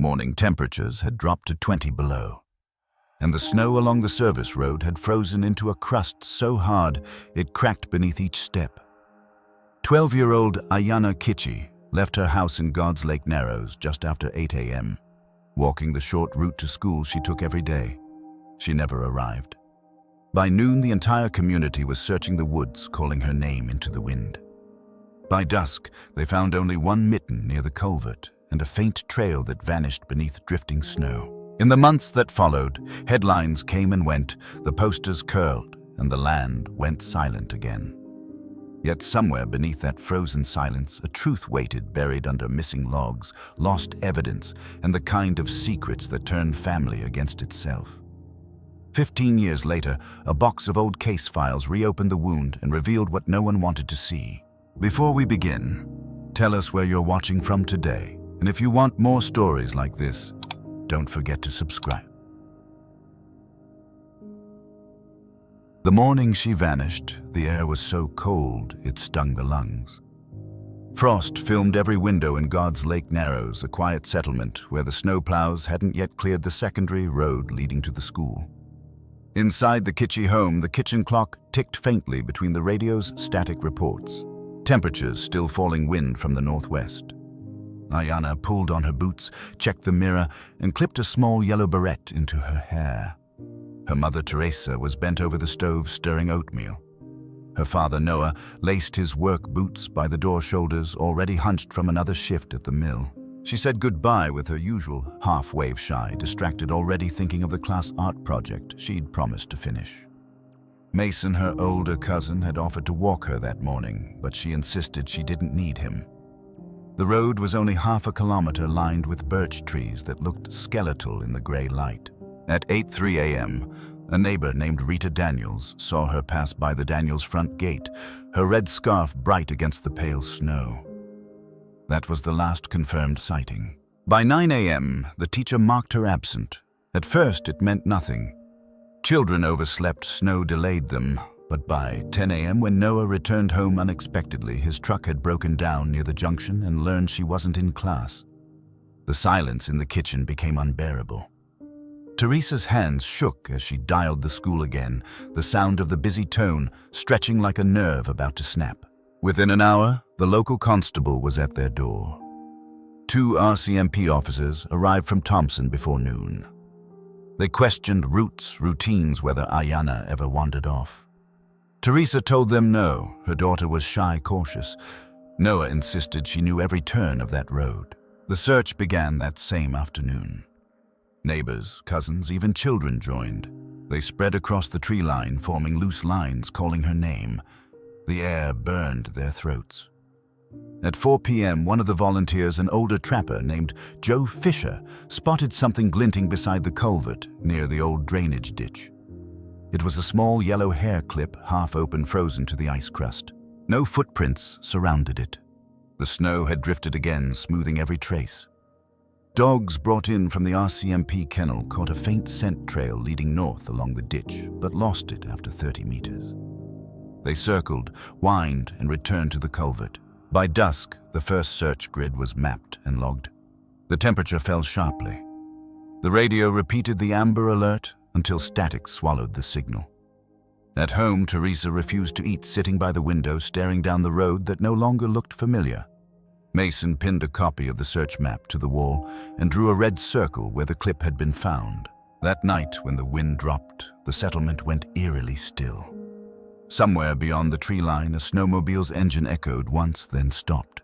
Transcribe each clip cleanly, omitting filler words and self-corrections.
Morning temperatures had dropped to 20 below, and the snow along the service road had frozen into a crust so hard it cracked beneath each step. 12-year-old Aiyana Kitchi left her house in God's Lake Narrows just after 8 a.m., walking the short route to school she took every day. She never arrived. By noon, the entire community was searching the woods, calling her name into the wind. By dusk, they found only one mitten near the culvert and a faint trail that vanished beneath drifting snow. In the months that followed, headlines came and went, the posters curled, and the land went silent again. Yet somewhere beneath that frozen silence, a truth waited, buried under missing logs, lost evidence, and the kind of secrets that turned family against itself. 15 years later, a box of old case files reopened the wound and revealed what no one wanted to see. Before we begin, tell us where you're watching from today. And if you want more stories like this, don't forget to subscribe. The morning she vanished, the air was so cold it stung the lungs. Frost filmed every window in God's Lake Narrows, a quiet settlement where the snowplows hadn't yet cleared the secondary road leading to the school. Inside the Kitchi home, the kitchen clock ticked faintly between the radio's static reports. Temperatures still falling, wind from the northwest. Aiyana pulled on her boots, checked the mirror, and clipped a small yellow barrette into her hair. Her mother, Teresa, was bent over the stove stirring oatmeal. Her father, Noah, laced his work boots by the door shoulders, already hunched from another shift at the mill. She said goodbye with her usual half-wave shy, distracted, already thinking of the class art project she'd promised to finish. Mason, her older cousin, had offered to walk her that morning, but she insisted she didn't need him. The road was only half a kilometer, lined with birch trees that looked skeletal in the gray light. At 8:03 a.m., a neighbor named Rita Daniels saw her pass by the Daniels front gate, her red scarf bright against the pale snow. That was the last confirmed sighting. By 9 a.m., the teacher marked her absent. At first, it meant nothing. Children overslept, snow delayed them. But by 10 a.m., when Noah returned home unexpectedly, his truck had broken down near the junction and learned she wasn't in class. The silence in the kitchen became unbearable. Teresa's hands shook as she dialed the school again, the sound of the busy tone stretching like a nerve about to snap. Within an hour, the local constable was at their door. 2 RCMP officers arrived from Thompson before noon. They questioned routes, routines, whether Aiyana ever wandered off. Teresa told them no, her daughter was shy, cautious. Noah insisted she knew every turn of that road. The search began that same afternoon. Neighbors, cousins, even children joined. They spread across the tree line, forming loose lines, calling her name. The air burned their throats. At 4 p.m., one of the volunteers, an older trapper named Joe Fisher, spotted something glinting beside the culvert near the old drainage ditch. It was a small yellow hair clip, half open, frozen to the ice crust. No footprints surrounded it. The snow had drifted again, smoothing every trace. Dogs brought in from the RCMP kennel caught a faint scent trail leading north along the ditch, but lost it after 30 meters. They circled, whined, and returned to the culvert. By dusk, the first search grid was mapped and logged. The temperature fell sharply. The radio repeated the amber alert until static swallowed the signal. At home, Teresa refused to eat, sitting by the window, staring down the road that no longer looked familiar. Mason pinned a copy of the search map to the wall and drew a red circle where the clip had been found. That night, when the wind dropped, the settlement went eerily still. Somewhere beyond the tree line, a snowmobile's engine echoed once, then stopped.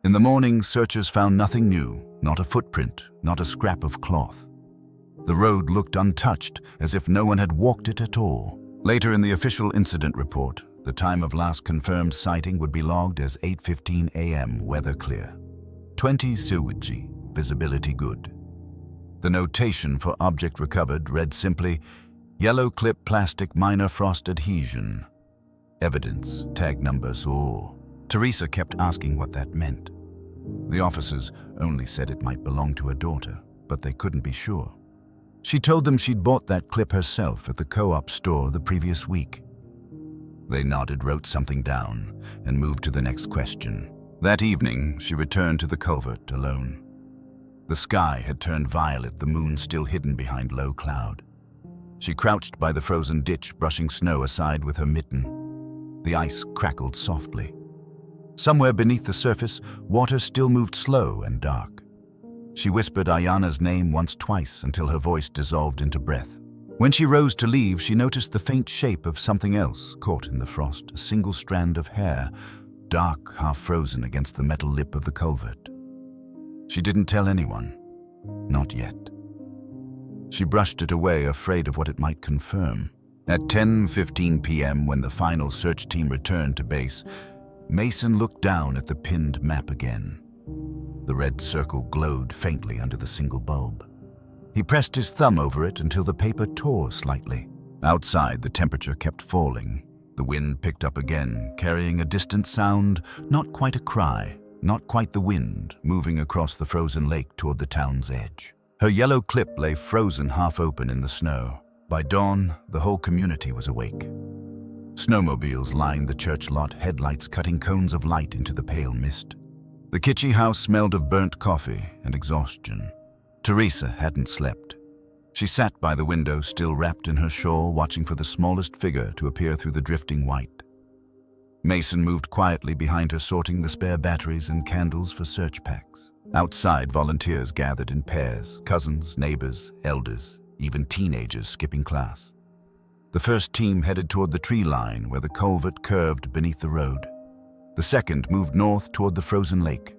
In the morning, searchers found nothing new, not a footprint, not a scrap of cloth. The road looked untouched, as if no one had walked it at all. Later in the official incident report, the time of last confirmed sighting would be logged as 8:15 a.m., weather clear. 20 Suwiji, visibility good. The notation for object recovered read simply, yellow clip plastic minor frost adhesion. Evidence, tag numbers, or... Teresa kept asking what that meant. The officers only said it might belong to her daughter, but they couldn't be sure. She told them she'd bought that clip herself at the co-op store the previous week. They nodded, wrote something down, and moved to the next question. That evening, she returned to the culvert alone. The sky had turned violet, the moon still hidden behind low cloud. She crouched by the frozen ditch, brushing snow aside with her mitten. The ice crackled softly. Somewhere beneath the surface, water still moved slow and dark. She whispered Aiyana's name once, twice, until her voice dissolved into breath. When she rose to leave, she noticed the faint shape of something else caught in the frost, a single strand of hair, dark, half frozen against the metal lip of the culvert. She didn't tell anyone. Not yet. She brushed it away, afraid of what it might confirm. At 10:15 p.m., when the final search team returned to base, Mason looked down at the pinned map again. The red circle glowed faintly under the single bulb. He pressed his thumb over it until the paper tore slightly. Outside, the temperature kept falling. The wind picked up again, carrying a distant sound, not quite a cry, not quite the wind, moving across the frozen lake toward the town's edge. Her yellow clip lay frozen half open in the snow. By dawn, the whole community was awake. Snowmobiles lined the church lot, headlights cutting cones of light into the pale mist. The Kitchi house smelled of burnt coffee and exhaustion. Teresa hadn't slept. She sat by the window, still wrapped in her shawl, watching for the smallest figure to appear through the drifting white. Mason moved quietly behind her, sorting the spare batteries and candles for search packs. Outside, volunteers gathered in pairs, cousins, neighbors, elders, even teenagers skipping class. The first team headed toward the tree line where the culvert curved beneath the road. The second moved north toward the frozen lake.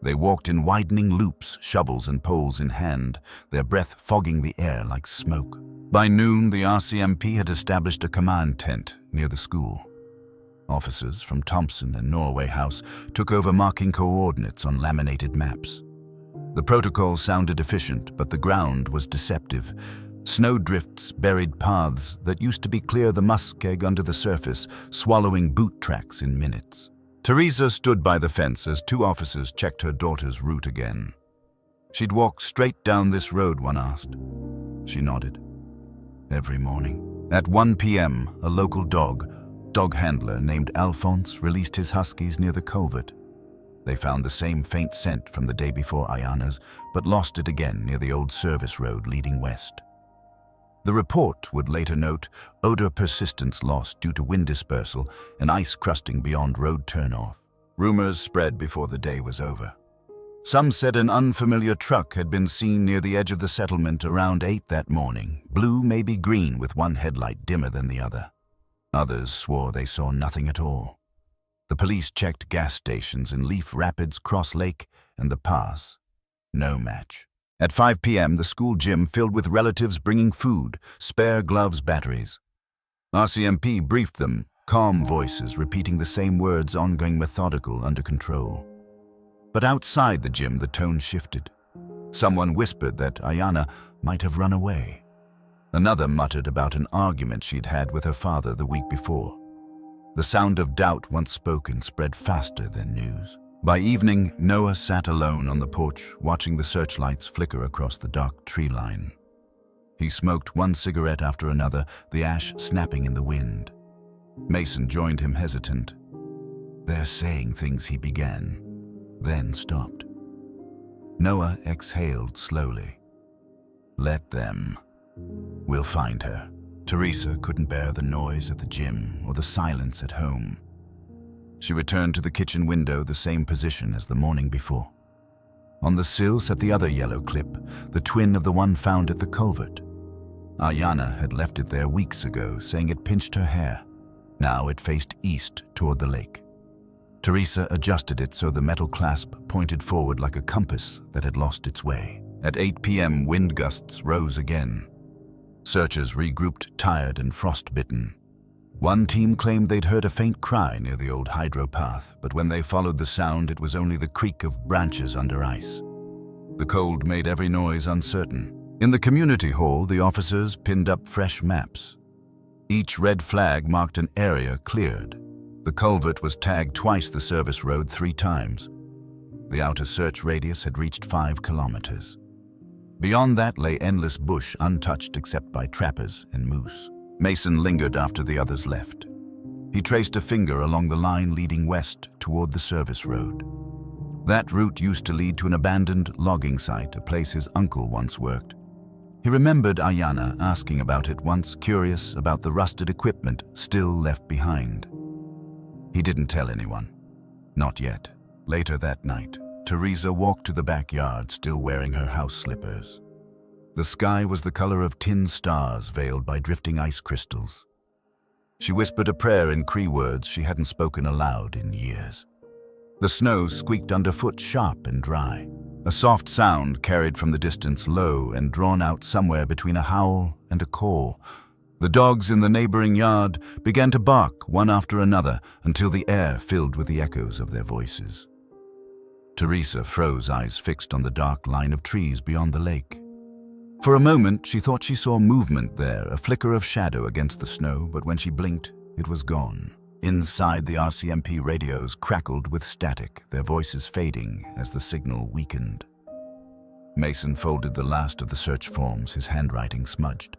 They walked in widening loops, shovels and poles in hand, their breath fogging the air like smoke. By noon, the RCMP had established a command tent near the school. Officers from Thompson and Norway House took over marking coordinates on laminated maps. The protocol sounded efficient, but the ground was deceptive. Snowdrifts buried paths that used to be clear the muskeg under the surface, swallowing boot tracks in minutes. Teresa stood by the fence as two officers checked her daughter's route again. She'd walk straight down this road, one asked. She nodded. Every morning. At 1 p.m., a local dog handler named Alphonse released his huskies near the culvert. They found the same faint scent from the day before Aiyana's, but lost it again near the old service road leading west. The report would later note odor persistence lost due to wind dispersal and ice crusting beyond road turnoff. Rumors spread before the day was over. Some said an unfamiliar truck had been seen near the edge of the settlement around 8 that morning, blue, maybe green, with one headlight dimmer than the other. Others swore they saw nothing at all. The police checked gas stations in Leaf Rapids, Cross Lake, and the pass. No match. At 5 p.m., the school gym filled with relatives bringing food, spare gloves, batteries. RCMP briefed them, calm voices repeating the same words, ongoing, methodical, under control. But outside the gym, the tone shifted. Someone whispered that Aiyana might have run away. Another muttered about an argument she'd had with her father the week before. The sound of doubt once spoken spread faster than news. By evening, Noah sat alone on the porch, watching the searchlights flicker across the dark tree line. He smoked one cigarette after another, the ash snapping in the wind. Mason joined him, hesitant. "They're saying things," he began, then stopped. Noah exhaled slowly. "Let them. We'll find her." Teresa couldn't bear the noise at the gym or the silence at home. She returned to the kitchen window, the same position as the morning before. On the sill sat the other yellow clip, the twin of the one found at the culvert. Aiyana had left it there weeks ago, saying it pinched her hair. Now it faced east toward the lake. Teresa adjusted it so the metal clasp pointed forward like a compass that had lost its way. At 8 p.m., wind gusts rose again. Searchers regrouped, tired and frostbitten. One team claimed they'd heard a faint cry near the old hydro path, but when they followed the sound, it was only the creak of branches under ice. The cold made every noise uncertain. In the community hall, the officers pinned up fresh maps. Each red flag marked an area cleared. The culvert was tagged twice the service road 3 times. The outer search radius had reached 5 kilometers. Beyond that lay endless bush, untouched except by trappers and moose. Mason lingered after the others left. He traced a finger along the line leading west toward the service road. That route used to lead to an abandoned logging site, a place his uncle once worked. He remembered Aiyana asking about it once, curious about the rusted equipment still left behind. He didn't tell anyone. Not yet. Later that night, Teresa walked to the backyard, still wearing her house slippers. The sky was the color of tin stars veiled by drifting ice crystals. She whispered a prayer in Cree words she hadn't spoken aloud in years. The snow squeaked underfoot, sharp and dry. A soft sound carried from the distance, low and drawn out somewhere between a howl and a call. The dogs in the neighboring yard began to bark one after another until the air filled with the echoes of their voices. Teresa froze, eyes fixed on the dark line of trees beyond the lake. For a moment, she thought she saw movement there, a flicker of shadow against the snow, but when she blinked, it was gone. Inside, the RCMP radios crackled with static, their voices fading as the signal weakened. Mason folded the last of the search forms, his handwriting smudged.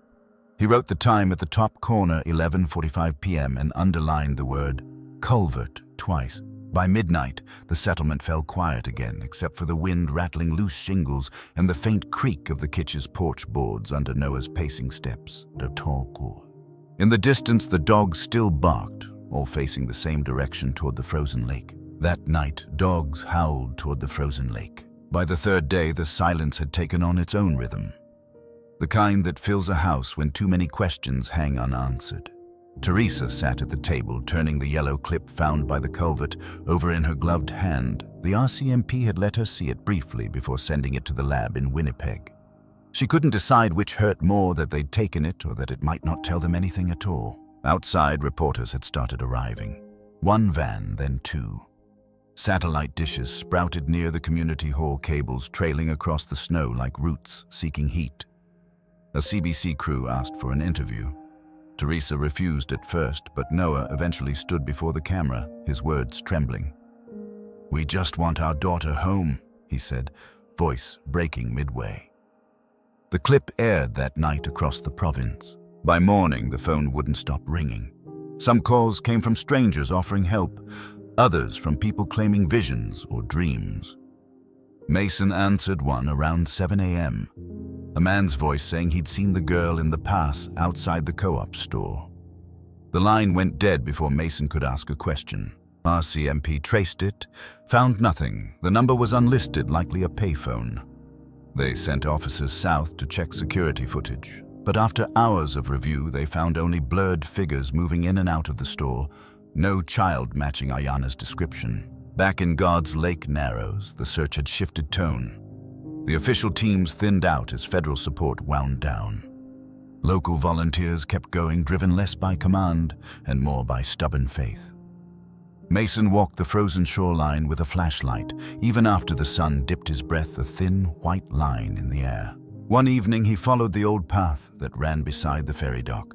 He wrote the time at the top corner, 11:45 p.m., and underlined the word culvert twice. By midnight, the settlement fell quiet again, except for the wind rattling loose shingles and the faint creak of the Kitch's porch boards under Noah's pacing steps and a tall cord. In the distance, the dogs still barked, all facing the same direction toward the frozen lake. That night, dogs howled toward the frozen lake. By the third day, the silence had taken on its own rhythm, the kind that fills a house when too many questions hang unanswered. Teresa sat at the table, turning the yellow clip found by the culvert over in her gloved hand. The RCMP had let her see it briefly before sending it to the lab in Winnipeg. She couldn't decide which hurt more, that they'd taken it or that it might not tell them anything at all. Outside, reporters had started arriving. One van, then two. Satellite dishes sprouted near the community hall, cables trailing across the snow like roots seeking heat. A CBC crew asked for an interview. Teresa refused at first, but Noah eventually stood before the camera, his words trembling. "We just want our daughter home," he said, voice breaking midway. The clip aired that night across the province. By morning, the phone wouldn't stop ringing. Some calls came from strangers offering help, others from people claiming visions or dreams. Mason answered one around 7 a.m., a man's voice saying he'd seen the girl in the pass outside the co-op store. The line went dead before Mason could ask a question. RCMP traced it, found nothing. The number was unlisted, likely a payphone. They sent officers south to check security footage. But after hours of review, they found only blurred figures moving in and out of the store, no child matching Aiyana's description. Back in God's Lake Narrows, the search had shifted tone. The official teams thinned out as federal support wound down. Local volunteers kept going, driven less by command and more by stubborn faith. Mason walked the frozen shoreline with a flashlight, even after the sun dipped his breath, a thin white line in the air. One evening, he followed the old path that ran beside the ferry dock.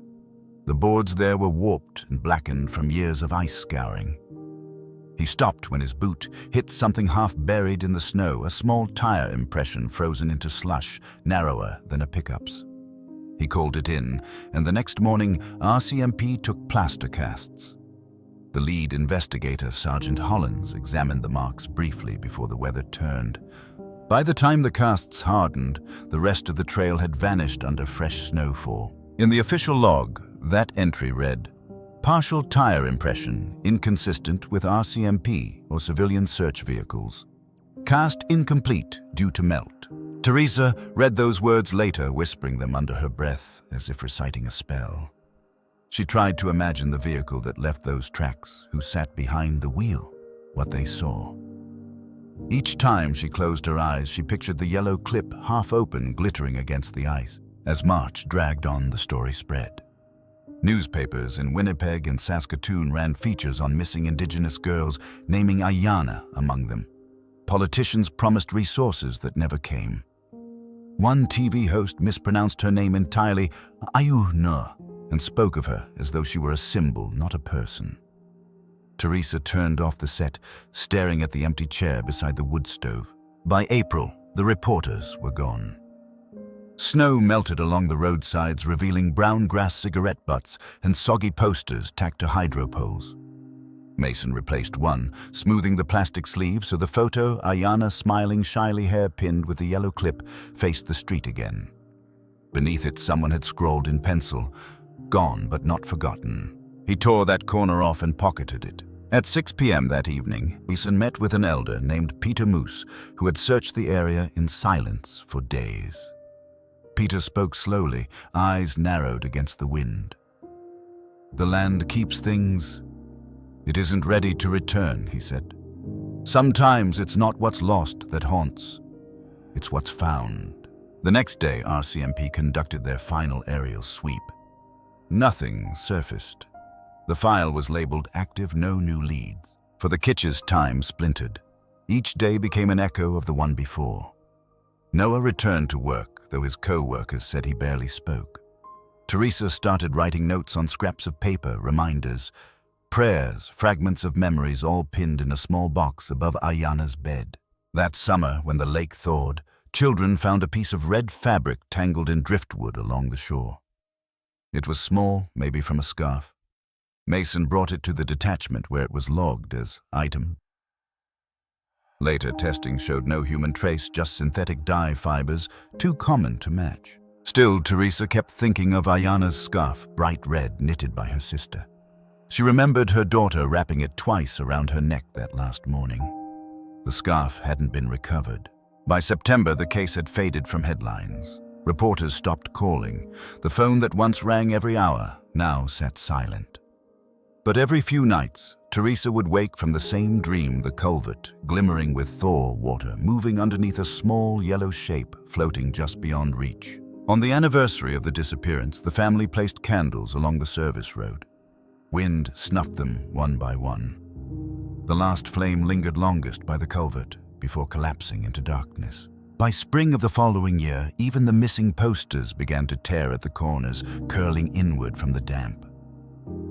The boards there were warped and blackened from years of ice scouring. He stopped when his boot hit something half buried in the snow, a small tire impression frozen into slush, narrower than a pickup's. He called it in, and the next morning, RCMP took plaster casts. The lead investigator, Sergeant Hollins, examined the marks briefly before the weather turned. By the time the casts hardened, the rest of the trail had vanished under fresh snowfall. In the official log, that entry read, "Partial tire impression, inconsistent with RCMP or civilian search vehicles. Cast incomplete due to melt." Teresa read those words later, whispering them under her breath as if reciting a spell. She tried to imagine the vehicle that left those tracks, who sat behind the wheel, what they saw. Each time she closed her eyes, she pictured the yellow clip half open, glittering against the ice. As March dragged on, the story spread. Newspapers in Winnipeg and Saskatoon ran features on missing Indigenous girls, naming Aiyana among them. Politicians promised resources that never came. One TV host mispronounced her name entirely, Aiyana, and spoke of her as though she were a symbol, not a person. Teresa turned off the set, staring at the empty chair beside the wood stove. By April, the reporters were gone. Snow melted along the roadsides, revealing brown grass cigarette butts and soggy posters tacked to hydro poles. Mason replaced one, smoothing the plastic sleeve so the photo, Aiyana smiling shyly, hair pinned with the yellow clip, faced the street again. Beneath it, someone had scrawled in pencil, "Gone but not forgotten." He tore that corner off and pocketed it. At 6 p.m. that evening, Mason met with an elder named Peter Moose, who had searched the area in silence for days. Peter spoke slowly, eyes narrowed against the wind. "The land keeps things. It isn't ready to return," he said. "Sometimes it's not what's lost that haunts. It's what's found." The next day, RCMP conducted their final aerial sweep. Nothing surfaced. The file was labeled active, no new leads. For the Kitches, time splintered. Each day became an echo of the one before. Noah returned to work, though his co-workers said he barely spoke. Teresa started writing notes on scraps of paper, reminders, prayers, fragments of memories, all pinned in a small box above Aiyana's bed. That summer, when the lake thawed, children found a piece of red fabric tangled in driftwood along the shore. It was small, maybe from a scarf. Mason brought it to the detachment where it was logged as item. Later testing showed no human trace, just synthetic dye fibers, too common to match. Still, Teresa kept thinking of Aiyana's scarf, bright red, knitted by her sister. She remembered her daughter wrapping it twice around her neck that last morning. The scarf hadn't been recovered. By September, the case had faded from headlines. Reporters stopped calling. The phone that once rang every hour now sat silent. But every few nights, Teresa would wake from the same dream, the culvert, glimmering with thaw water, moving underneath a small yellow shape floating just beyond reach. On the anniversary of the disappearance, the family placed candles along the service road. Wind snuffed them one by one. The last flame lingered longest by the culvert before collapsing into darkness. By spring of the following year, even the missing posters began to tear at the corners, curling inward from the damp.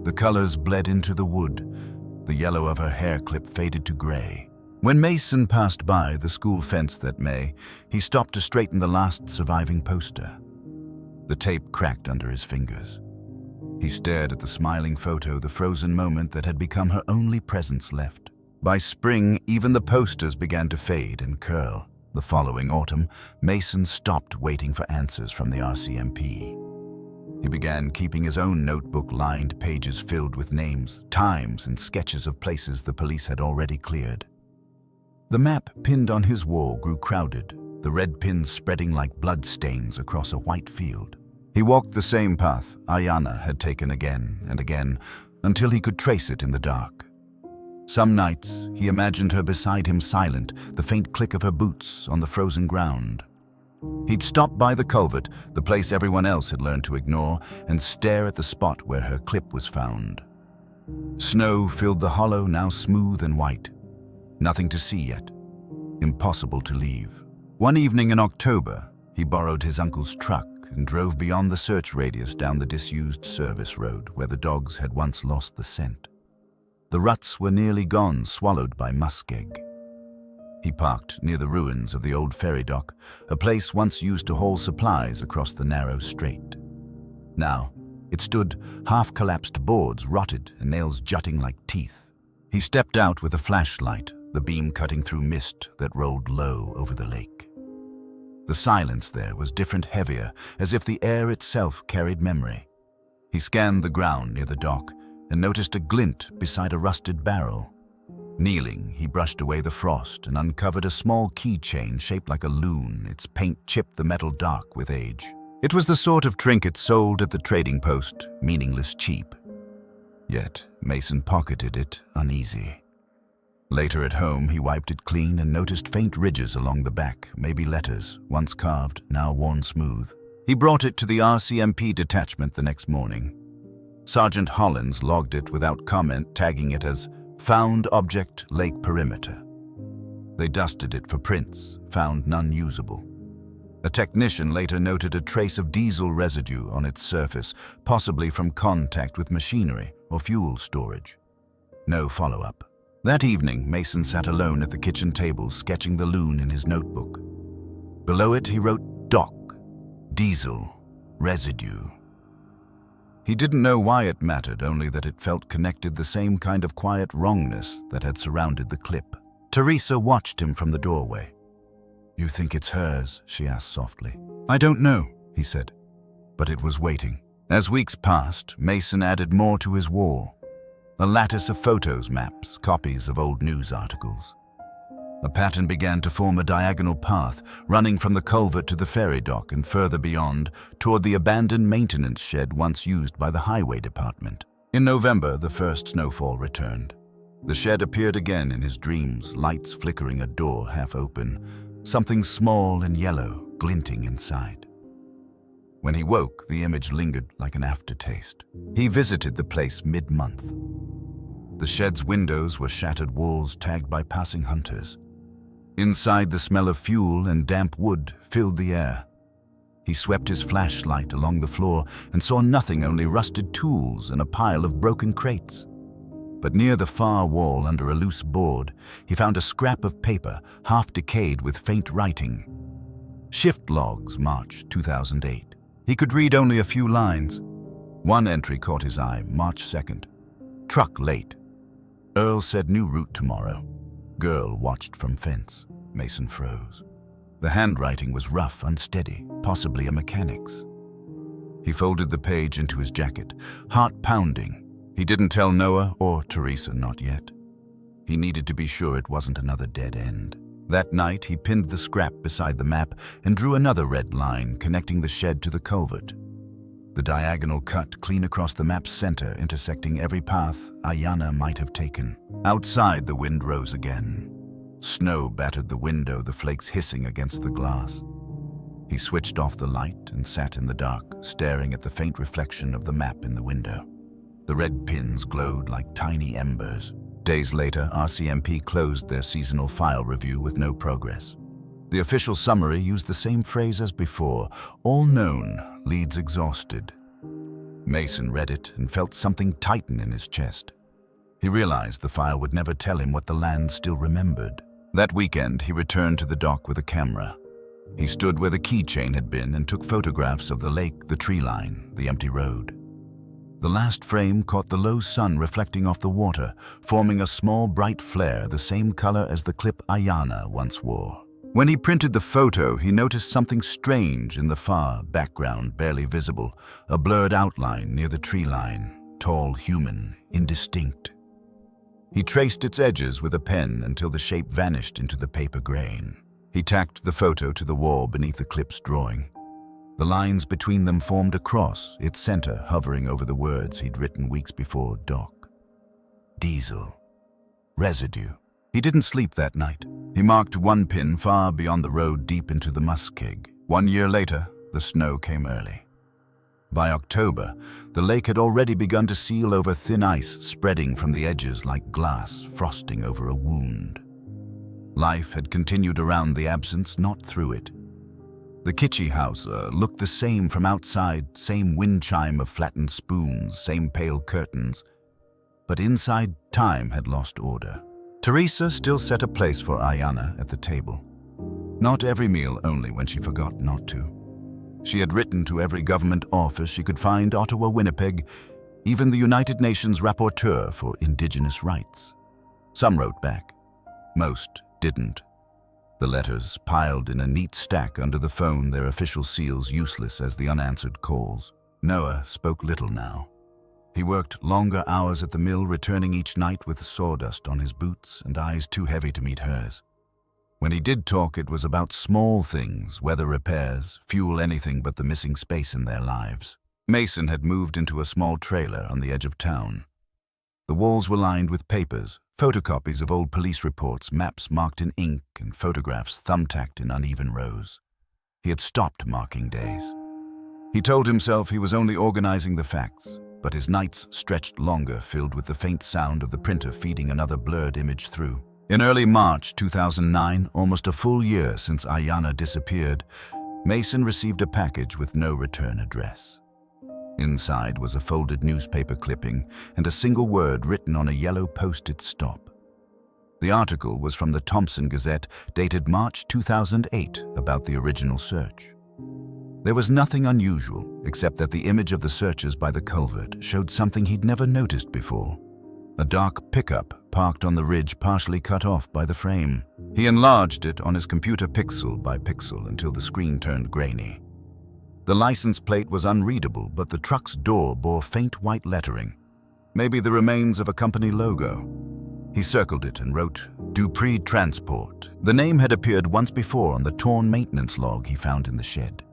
The colors bled into the wood. The yellow of her hair clip faded to gray. When Mason passed by the school fence that May, he stopped to straighten the last surviving poster. The tape cracked under his fingers. He stared at the smiling photo, the frozen moment that had become her only presence left. By spring, even the posters began to fade and curl. The following autumn, Mason stopped waiting for answers from the RCMP. He began keeping his own notebook, lined pages filled with names, times, and sketches of places the police had already cleared. The map pinned on his wall grew crowded, the red pins spreading like blood stains across a white field. He walked the same path Aiyana had taken again and again, until he could trace it in the dark. Some nights, he imagined her beside him, silent, the faint click of her boots on the frozen ground. He'd stop by the culvert, the place everyone else had learned to ignore, and stare at the spot where her clip was found. Snow filled the hollow, now smooth and white. Nothing to see yet. Impossible to leave. One evening in October, he borrowed his uncle's truck and drove beyond the search radius down the disused service road where the dogs had once lost the scent. The ruts were nearly gone, swallowed by muskeg. He parked near the ruins of the old ferry dock, a place once used to haul supplies across the narrow strait. Now, it stood half-collapsed boards, rotted and nails jutting like teeth. He stepped out with a flashlight, the beam cutting through mist that rolled low over the lake. The silence there was different, heavier, as if the air itself carried memory. He scanned the ground near the dock and noticed a glint beside a rusted barrel. Kneeling, he brushed away the frost and uncovered a small keychain shaped like a loon, its paint chipped the metal dark with age. It was the sort of trinket sold at the trading post, meaningless, cheap. Yet Mason pocketed it, uneasy. Later at home, he wiped it clean and noticed faint ridges along the back, maybe letters, once carved, now worn smooth. He brought it to the RCMP detachment the next morning. Sergeant Hollins logged it without comment, tagging it as Found Object Lake Perimeter. They dusted it for prints, found none usable. A technician later noted a trace of diesel residue on its surface, possibly from contact with machinery or fuel storage. No follow-up. That evening, Mason sat alone at the kitchen table, sketching the loon in his notebook. Below it, he wrote dock, diesel, residue. He didn't know why it mattered, only that it felt connected the same kind of quiet wrongness that had surrounded the clip. Teresa watched him from the doorway. "You think it's hers?" she asked softly. "I don't know," he said, but it was waiting. As weeks passed, Mason added more to his wall. A lattice of photos, maps, copies of old news articles. A pattern began to form a diagonal path, running from the culvert to the ferry dock and further beyond, toward the abandoned maintenance shed once used by the highway department. In November, the first snowfall returned. The shed appeared again in his dreams, lights flickering, a door half open, something small and yellow glinting inside. When he woke, the image lingered like an aftertaste. He visited the place mid-month. The shed's windows were shattered walls tagged by passing hunters. Inside, the smell of fuel and damp wood filled the air. He swept his flashlight along the floor and saw nothing, only rusted tools and a pile of broken crates. But near the far wall, under a loose board, he found a scrap of paper, half decayed with faint writing. Shift logs, March 2008. He could read only a few lines. One entry caught his eye, March 2nd. Truck late. Earl said new route tomorrow. Girl watched from fence. Mason froze. The handwriting was rough, unsteady, possibly a mechanic's. He folded the page into his jacket, heart pounding. He didn't tell Noah or Teresa, not yet. He needed to be sure it wasn't another dead end. That night, he pinned the scrap beside the map and drew another red line connecting the shed to the culvert. The diagonal cut clean across the map's center, intersecting every path Aiyana might have taken. Outside, the wind rose again. Snow battered the window, the flakes hissing against the glass. He switched off the light and sat in the dark, staring at the faint reflection of the map in the window. The red pins glowed like tiny embers. Days later, RCMP closed their seasonal file review with no progress. The official summary used the same phrase as before: all known, leads exhausted. Mason read it and felt something tighten in his chest. He realized the file would never tell him what the land still remembered. That weekend, he returned to the dock with a camera. He stood where the keychain had been and took photographs of the lake, the tree line, the empty road. The last frame caught the low sun reflecting off the water, forming a small bright flare, the same color as the clip Aiyana once wore. When he printed the photo, he noticed something strange in the far background, barely visible, a blurred outline near the tree line, tall, human, indistinct. He traced its edges with a pen until the shape vanished into the paper grain. He tacked the photo to the wall beneath the clip's drawing. The lines between them formed a cross, its center hovering over the words he'd written weeks before: dock, diesel, residue. He didn't sleep that night. He marked one pin far beyond the road, deep into the muskeg. 1 year later, the snow came early. By October, the lake had already begun to seal over thin ice, spreading from the edges like glass frosting over a wound. Life had continued around the absence, not through it. The Kitchi house looked the same from outside, same wind chime of flattened spoons, same pale curtains. But inside, time had lost order. Teresa still set a place for Aiyana at the table. Not every meal, only when she forgot not to. She had written to every government office she could find, Ottawa, Winnipeg, even the United Nations Rapporteur for Indigenous Rights. Some wrote back. Most didn't. The letters piled in a neat stack under the phone, their official seals useless as the unanswered calls. Noah spoke little now. He worked longer hours at the mill, returning each night with sawdust on his boots and eyes too heavy to meet hers. When he did talk, it was about small things, weather repairs, fuel, anything but the missing space in their lives. Mason had moved into a small trailer on the edge of town. The walls were lined with papers, photocopies of old police reports, maps marked in ink, and photographs thumbtacked in uneven rows. He had stopped marking days. He told himself he was only organizing the facts, but his nights stretched longer, filled with the faint sound of the printer feeding another blurred image through. In early March 2009, almost a full year since Aiyana disappeared, Mason received a package with no return address. Inside was a folded newspaper clipping and a single word written on a yellow post-it stop. The article was from the Thompson Gazette, dated March 2008, about the original search. There was nothing unusual, except that the image of the searchers by the culvert showed something he'd never noticed before. A dark pickup parked on the ridge, partially cut off by the frame. He enlarged it on his computer pixel by pixel until the screen turned grainy. The license plate was unreadable, but the truck's door bore faint white lettering, maybe the remains of a company logo. He circled it and wrote, Dupree Transport. The name had appeared once before on the torn maintenance log he found in the shed.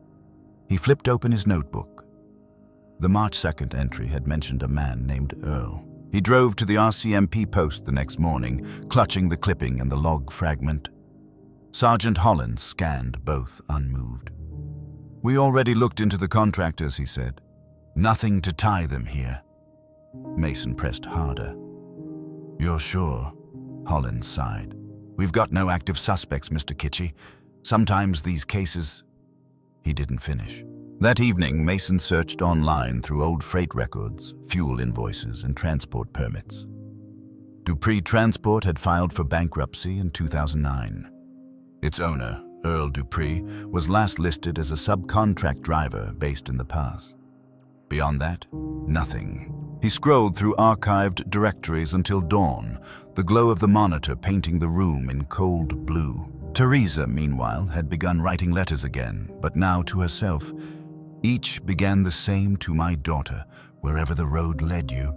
He flipped open his notebook. The March 2nd entry had mentioned a man named Earl. He drove to the RCMP post the next morning, clutching the clipping and the log fragment. Sergeant Holland scanned both unmoved. We already looked into the contractors, he said. Nothing to tie them here. Mason pressed harder. You're sure? Holland sighed. We've got no active suspects, Mr. Kitchi. Sometimes these cases... He didn't finish. That evening, Mason searched online through old freight records, fuel invoices, and transport permits. Dupree Transport had filed for bankruptcy in 2009. Its owner, Earl Dupree, was last listed as a subcontract driver based in the pass. Beyond that, nothing. He scrolled through archived directories until dawn, the glow of the monitor painting the room in cold blue. Teresa, meanwhile, had begun writing letters again, but now to herself. Each began the same: to my daughter, wherever the road led you.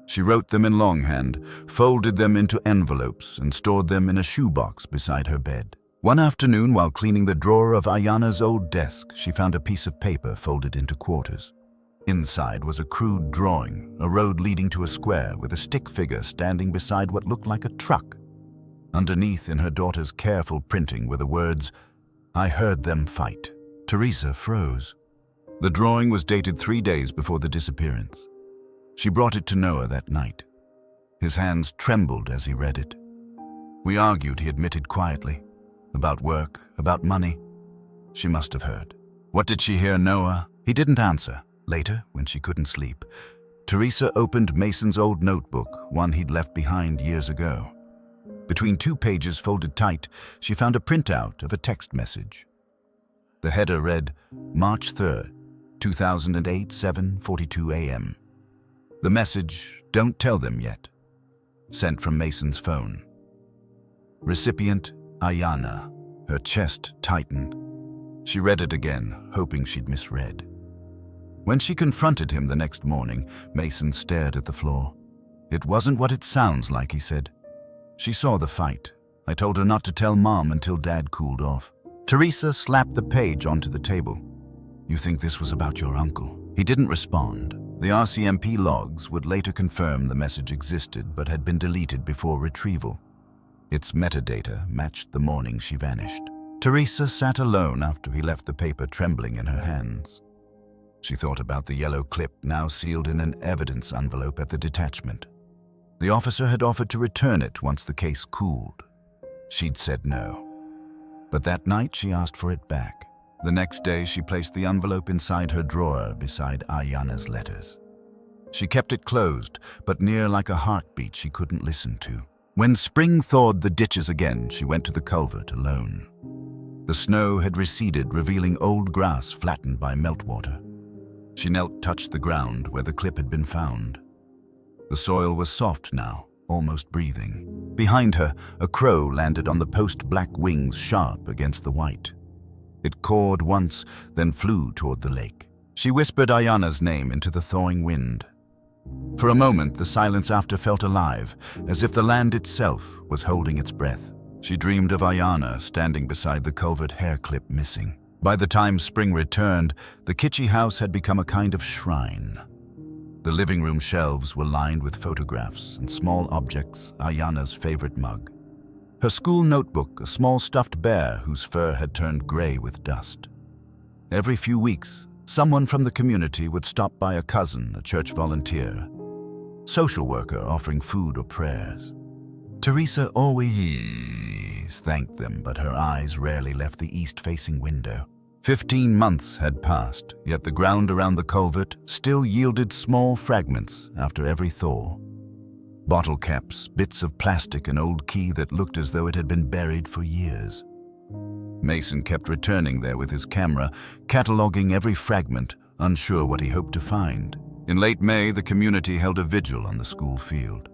She wrote them in longhand, folded them into envelopes, and stored them in a shoebox beside her bed. One afternoon, while cleaning the drawer of Aiyana's old desk, she found a piece of paper folded into quarters. Inside was a crude drawing, a road leading to a square with a stick figure standing beside what looked like a truck. Underneath, in her daughter's careful printing, were the words, I heard them fight. Teresa froze. The drawing was dated 3 days before the disappearance. She brought it to Noah that night. His hands trembled as he read it. We argued, he admitted quietly. About work, about money. She must have heard. What did she hear, Noah? He didn't answer. Later, when she couldn't sleep, Teresa opened Mason's old notebook, one he'd left behind years ago. Between 2 pages folded tight, she found a printout of a text message. The header read, March 3rd, 2008, 7:42 a.m. The message, don't tell them yet. Sent from Mason's phone. Recipient, Aiyana. Her chest tightened. She read it again, hoping she'd misread. When she confronted him the next morning, Mason stared at the floor. It wasn't what it sounds like, he said. She saw the fight. I told her not to tell Mom until Dad cooled off. Teresa slapped the page onto the table. You think this was about your uncle? He didn't respond. The RCMP logs would later confirm the message existed but had been deleted before retrieval. Its metadata matched the morning she vanished. Teresa sat alone after he left the paper, trembling in her hands. She thought about the yellow clip now sealed in an evidence envelope at the detachment. The officer had offered to return it once the case cooled. She'd said no. But that night she asked for it back. The next day she placed the envelope inside her drawer beside Aiyana's letters. She kept it closed, but near like a heartbeat she couldn't listen to. When spring thawed the ditches again, she went to the culvert alone. The snow had receded, revealing old grass flattened by meltwater. She knelt, touched the ground where the clip had been found. The soil was soft now, almost breathing. Behind her, a crow landed on the post-black wings, sharp against the white. It cawed once, then flew toward the lake. She whispered Aiyana's name into the thawing wind. For a moment, the silence after felt alive, as if the land itself was holding its breath. She dreamed of Aiyana standing beside the culvert, hair clip missing. By the time spring returned, the Kitchi house had become a kind of shrine. The living room shelves were lined with photographs and small objects, Aiyana's favorite mug. Her school notebook, a small stuffed bear whose fur had turned gray with dust. Every few weeks, someone from the community would stop by, a cousin, a church volunteer, social worker offering food or prayers. Teresa always thanked them, but her eyes rarely left the east-facing window. 15 months had passed, yet the ground around the culvert still yielded small fragments after every thaw. Bottle caps, bits of plastic, an old key that looked as though it had been buried for years. Mason kept returning there with his camera, cataloging every fragment, unsure what he hoped to find. In late May, the community held a vigil on the school field.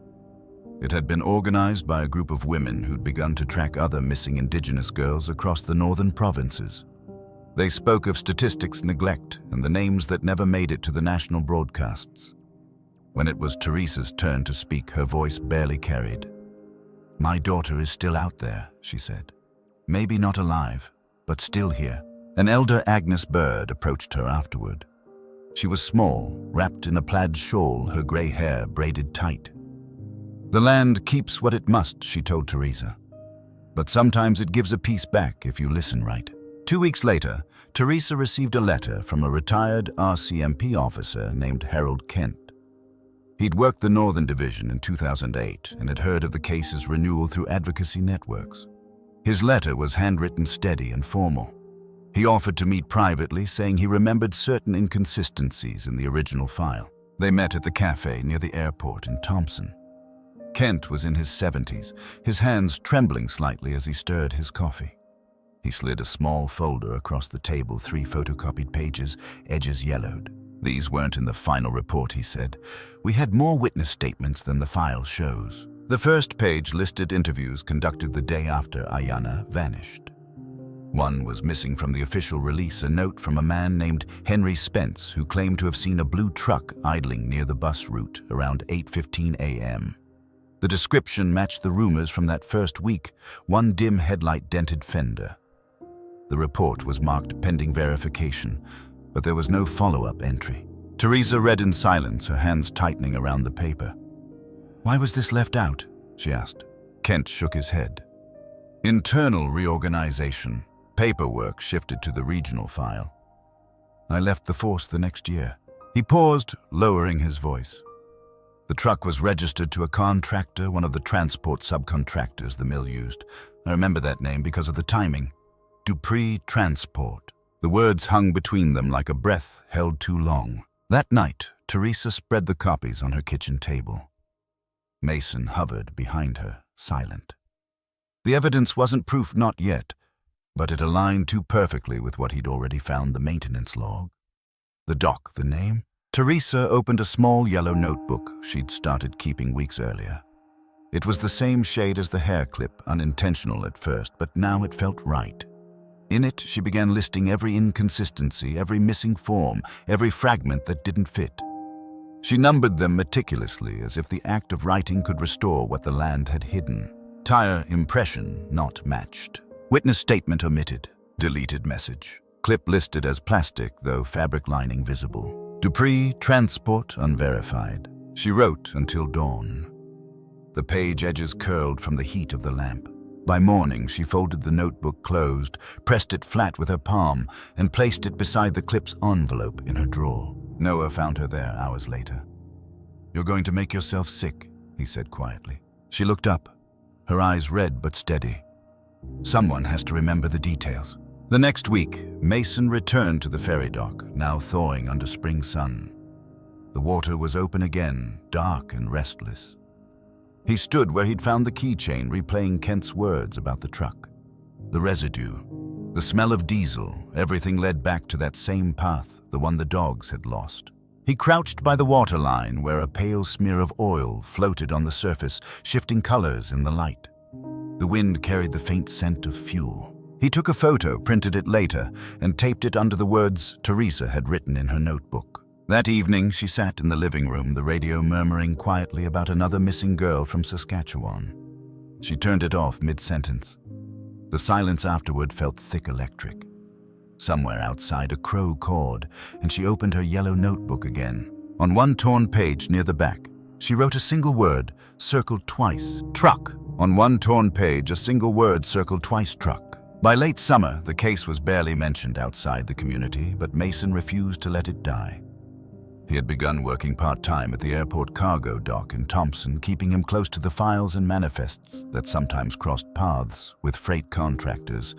It had been organized by a group of women who'd begun to track other missing Indigenous girls across the northern provinces. They spoke of statistics neglect and the names that never made it to the national broadcasts. When it was Teresa's turn to speak, her voice barely carried. "My daughter is still out there," she said. "Maybe not alive, but still here." An elder Agnes Bird approached her afterward. She was small, wrapped in a plaid shawl, her gray hair braided tight. "The land keeps what it must," she told Teresa. "But sometimes it gives a piece back if you listen right." 2 weeks later, Teresa received a letter from a retired RCMP officer named Harold Kent. He'd worked the Northern Division in 2008 and had heard of the case's renewal through advocacy networks. His letter was handwritten, steady and formal. He offered to meet privately, saying he remembered certain inconsistencies in the original file. They met at the cafe near the airport in Thompson. Kent was in his 70s, his hands trembling slightly as he stirred his coffee. He slid a small folder across the table, 3 photocopied pages, edges yellowed. "These weren't in the final report," he said. "We had more witness statements than the file shows." The first page listed interviews conducted the day after Aiyana vanished. One was missing from the official release, a note from a man named Henry Spence who claimed to have seen a blue truck idling near the bus route around 8:15 a.m. The description matched the rumors from that first week, one dim headlight-dented fender. The report was marked pending verification, but there was no follow-up entry. Teresa read in silence, her hands tightening around the paper. "Why was this left out?" she asked. Kent shook his head. "Internal reorganization. Paperwork shifted to the regional file. I left the force the next year." He paused, lowering his voice. "The truck was registered to a contractor, one of the transport subcontractors the mill used. I remember that name because of the timing. Dupree Transport." The words hung between them like a breath held too long. That night, Teresa spread the copies on her kitchen table. Mason hovered behind her, silent. The evidence wasn't proof, not yet, but it aligned too perfectly with what he'd already found: the maintenance log. The doc, the name? Teresa opened a small yellow notebook she'd started keeping weeks earlier. It was the same shade as the hair clip, unintentional at first, but now it felt right. In it, she began listing every inconsistency, every missing form, every fragment that didn't fit. She numbered them meticulously, as if the act of writing could restore what the land had hidden. Tire impression not matched. Witness statement omitted. Deleted message. Clip listed as plastic, though fabric lining visible. Dupree Transport unverified. She wrote until dawn. The page edges curled from the heat of the lamp. By morning, she folded the notebook closed, pressed it flat with her palm, and placed it beside the clip's envelope in her drawer. Noah found her there hours later. "You're going to make yourself sick," he said quietly. She looked up, her eyes red but steady. "Someone has to remember the details." The next week, Mason returned to the ferry dock, now thawing under spring sun. The water was open again, dark and restless. He stood where he'd found the keychain, replaying Kent's words about the truck. The residue, the smell of diesel, everything led back to that same path, the one the dogs had lost. He crouched by the waterline where a pale smear of oil floated on the surface, shifting colors in the light. The wind carried the faint scent of fuel. He took a photo, printed it later, and taped it under the words Teresa had written in her notebook. That evening, she sat in the living room, the radio murmuring quietly about another missing girl from Saskatchewan. She turned it off mid-sentence. The silence afterward felt thick electric. Somewhere outside, a crow cawed, and she opened her yellow notebook again. On one torn page near the back, she wrote a single word, circled twice: truck. On one torn page, a single word circled twice: truck. By late summer, the case was barely mentioned outside the community, but Mason refused to let it die. He had begun working part-time at the airport cargo dock in Thompson, keeping him close to the files and manifests that sometimes crossed paths with freight contractors.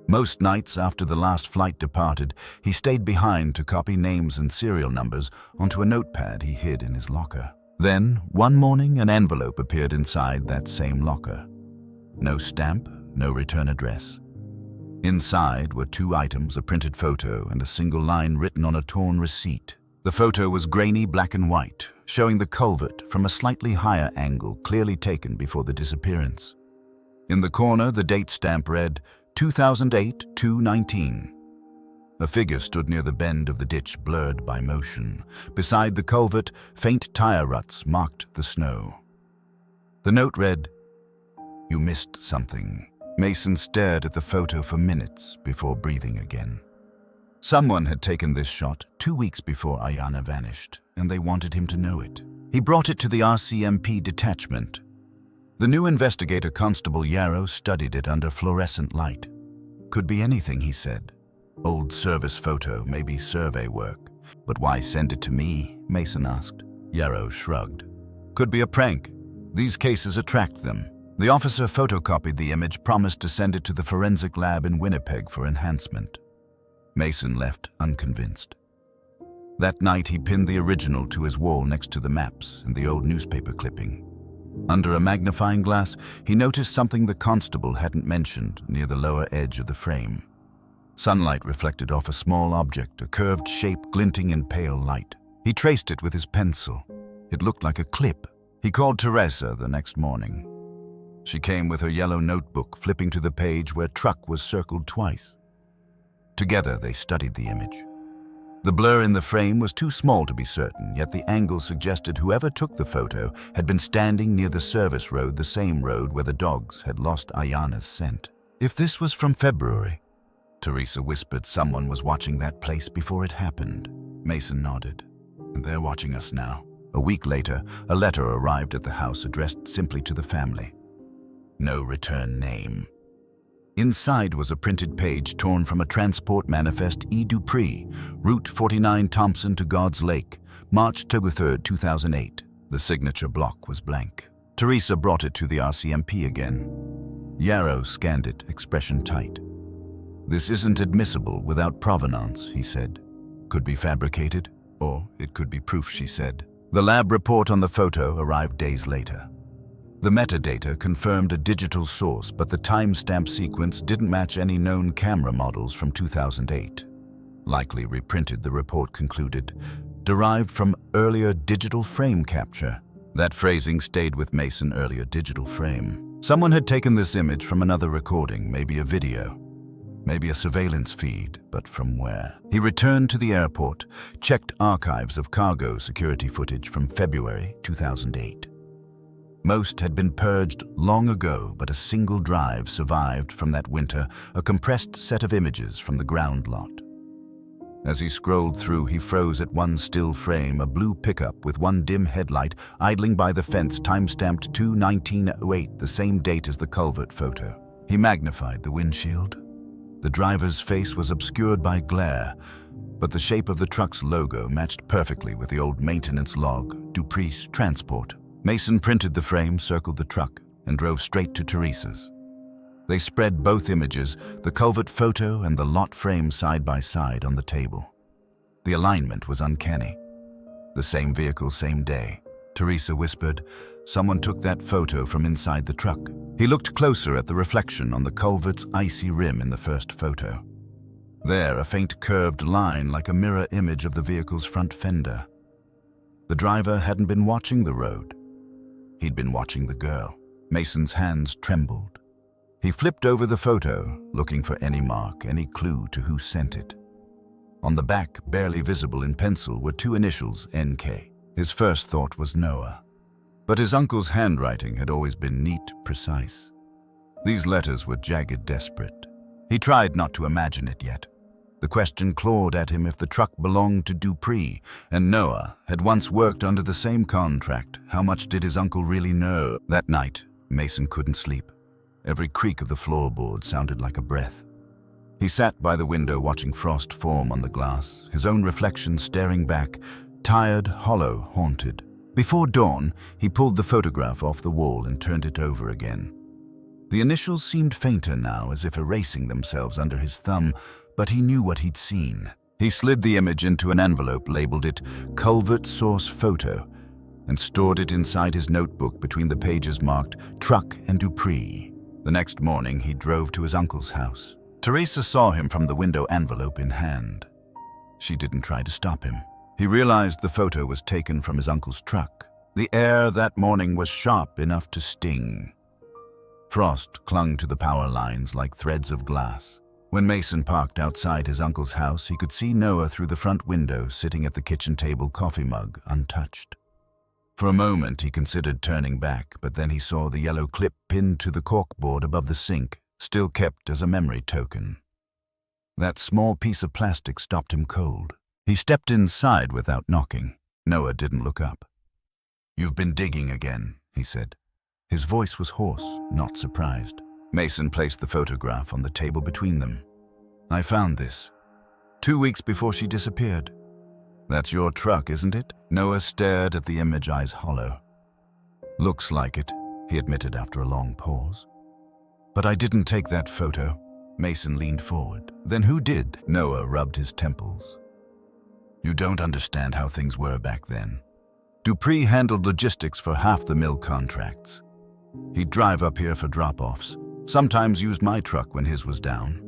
Most nights after the last flight departed, he stayed behind to copy names and serial numbers onto a notepad he hid in his locker. Then, one morning, an envelope appeared inside that same locker. No stamp, no return address. Inside were 2 items, a printed photo and a single line written on a torn receipt. The photo was grainy black and white, showing the culvert from a slightly higher angle, clearly taken before the disappearance. In the corner, the date stamp read 2008-2/19. A figure stood near the bend of the ditch, blurred by motion. Beside the culvert, faint tire ruts marked the snow. The note read, "You missed something." Mason stared at the photo for minutes before breathing again. Someone had taken this shot 2 weeks before Aiyana vanished, and they wanted him to know it. He brought it to the RCMP detachment. The new investigator, Constable Yarrow, studied it under fluorescent light. "Could be anything," he said. "Old service photo, maybe survey work. But why send it to me?" Mason asked. Yarrow shrugged. "Could be a prank. These cases attract them." The officer photocopied the image, promised to send it to the forensic lab in Winnipeg for enhancement. Mason left unconvinced. That night, he pinned the original to his wall next to the maps and the old newspaper clipping. Under a magnifying glass, he noticed something the constable hadn't mentioned near the lower edge of the frame. Sunlight reflected off a small object, a curved shape glinting in pale light. He traced it with his pencil. It looked like a clip. He called Teresa the next morning. She came with her yellow notebook, flipping to the page where truck was circled twice. Together, they studied the image. The blur in the frame was too small to be certain, yet the angle suggested whoever took the photo had been standing near the service road, the same road where the dogs had lost Aiyana's scent. "If this was from February," Teresa whispered, "someone was watching that place before it happened." Mason nodded. "And they're watching us now." A week later, a letter arrived at the house addressed simply to the family. No return name. Inside was a printed page torn from a transport manifest, E. Dupree, Route 49 Thompson to God's Lake, March 23, 2008. The signature block was blank. Teresa brought it to the RCMP again. Yarrow scanned it, expression tight. "This isn't admissible without provenance," he said. "Could be fabricated, or it could be proof," she said. The lab report on the photo arrived days later. The metadata confirmed a digital source, but the timestamp sequence didn't match any known camera models from 2008. Likely reprinted, the report concluded, derived from earlier digital frame capture. That phrasing stayed with Mason, earlier digital frame. Someone had taken this image from another recording, maybe a video, maybe a surveillance feed, but from where? He returned to the airport, checked archives of cargo security footage from February 2008. Most had been purged long ago, but a single drive survived from that winter, a compressed set of images from the ground lot. As he scrolled through, he froze at one still frame, a blue pickup with one dim headlight idling by the fence, timestamped 2/1908, the same date as the culvert photo. He magnified the windshield. The driver's face was obscured by glare, but the shape of the truck's logo matched perfectly with the old maintenance log, Dupree's Transport. Mason printed the frame, circled the truck, and drove straight to Teresa's. They spread both images, the culvert photo and the lot frame, side by side on the table. The alignment was uncanny. The same vehicle, same day. Teresa whispered, "Someone took that photo from inside the truck." He looked closer at the reflection on the culvert's icy rim in the first photo. There, a faint curved line like a mirror image of the vehicle's front fender. The driver hadn't been watching the road. He'd been watching the girl. Mason's hands trembled. He flipped over the photo, looking for any mark, any clue to who sent it. On the back, barely visible in pencil, were 2 initials, NK. His first thought was Noah. But his uncle's handwriting had always been neat, precise. These letters were jagged, desperate. He tried not to imagine it yet. The question clawed at him: if the truck belonged to Dupree and Noah had once worked under the same contract, how much did his uncle really know? That night, Mason couldn't sleep. Every creak of the floorboard sounded like a breath. He sat by the window watching frost form on the glass, his own reflection staring back, tired, hollow, haunted. Before dawn, he pulled the photograph off the wall and turned it over again. The initials seemed fainter now, as if erasing themselves under his thumb, but he knew what he'd seen. He slid the image into an envelope, labeled it Culvert Source Photo, and stored it inside his notebook between the pages marked Truck and Dupree. The next morning, he drove to his uncle's house. Teresa saw him from the window, envelope in hand. She didn't try to stop him. He realized the photo was taken from his uncle's truck. The air that morning was sharp enough to sting. Frost clung to the power lines like threads of glass. When Mason parked outside his uncle's house, he could see Noah through the front window, sitting at the kitchen table, coffee mug untouched. For a moment, he considered turning back, but then he saw the yellow clip pinned to the corkboard above the sink, still kept as a memory token. That small piece of plastic stopped him cold. He stepped inside without knocking. Noah didn't look up. "You've been digging again," he said. His voice was hoarse, not surprised. Mason placed the photograph on the table between them. "I found this 2 weeks before she disappeared." "That's your truck, isn't it?" Noah stared at the image, eyes hollow. "Looks like it," he admitted after a long pause. "But I didn't take that photo." Mason leaned forward. "Then who did?" Noah rubbed his temples. "You don't understand how things were back then. Dupree handled logistics for half the mill contracts. He'd drive up here for drop-offs, sometimes used my truck when his was down.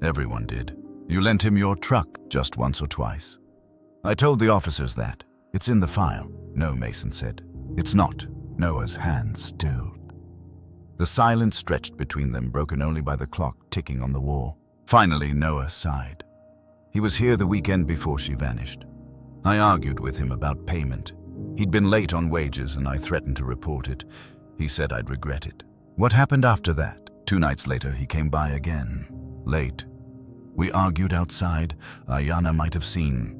Everyone did. You lent him your truck just once or twice. I told the officers that. It's in the file." "No," Mason said. "It's not." Noah's hands stilled. The silence stretched between them, broken only by the clock ticking on the wall. Finally, Noah sighed. "He was here the weekend before she vanished. I argued with him about payment. He'd been late on wages and I threatened to report it. He said I'd regret it." "What happened after that?" 2 nights later, he came by again. Late. We argued outside. Aiyana might have seen.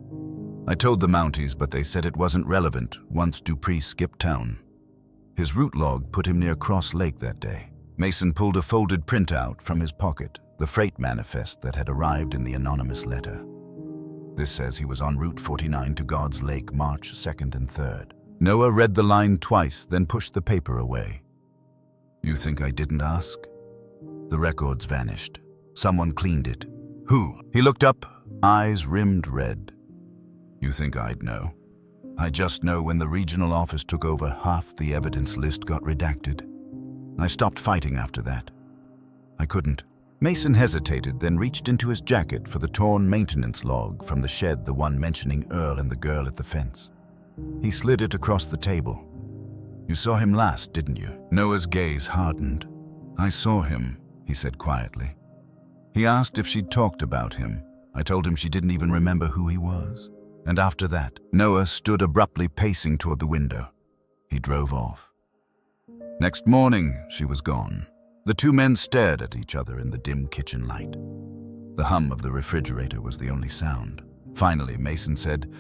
I told the Mounties, but they said it wasn't relevant once Dupree skipped town. His route log put him near Cross Lake that day. Mason pulled a folded printout from his pocket, the freight manifest that had arrived in the anonymous letter. This says he was en route 49 to God's Lake, March 2nd and 3rd. Noah read the line twice, then pushed the paper away. "You think I didn't ask?" "The record's vanished. Someone cleaned it." "Who?" He looked up, eyes rimmed red. "You think I'd know? I just know when the regional office took over, half the evidence list got redacted. I stopped fighting after that. I couldn't." Mason hesitated, then reached into his jacket for the torn maintenance log from the shed, the one mentioning Earl and the girl at the fence. He slid it across the table. "You saw him last, didn't you?" Noah's gaze hardened. "I saw him," he said quietly. "He asked if she'd talked about him. I told him she didn't even remember who he was. And after that," Noah stood abruptly, pacing toward the window. He drove off. Next morning, she was gone. The two men stared at each other in the dim kitchen light. The hum of the refrigerator was the only sound. Finally, Mason said,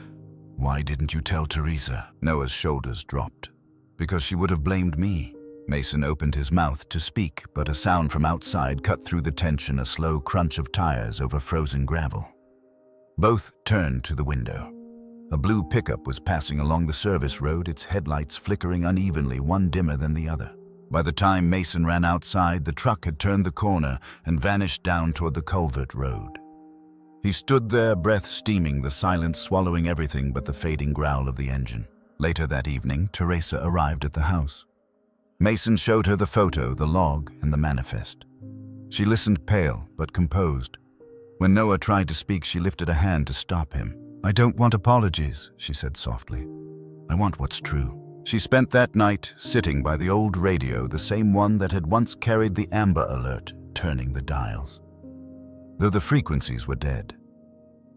"Why didn't you tell Teresa?" Noah's shoulders dropped. "Because she would have blamed me." Mason opened his mouth to speak, but a sound from outside cut through the tension, a slow crunch of tires over frozen gravel. Both turned to the window. A blue pickup was passing along the service road, its headlights flickering unevenly, one dimmer than the other. By the time Mason ran outside, the truck had turned the corner and vanished down toward the culvert road. He stood there, breath steaming, the silence swallowing everything but the fading growl of the engine. Later that evening, Teresa arrived at the house. Mason showed her the photo, the log, and the manifest. She listened, pale but composed. When Noah tried to speak, she lifted a hand to stop him. "I don't want apologies," she said softly. "I want what's true." She spent that night sitting by the old radio, the same one that had once carried the Amber Alert, turning the dials, though the frequencies were dead.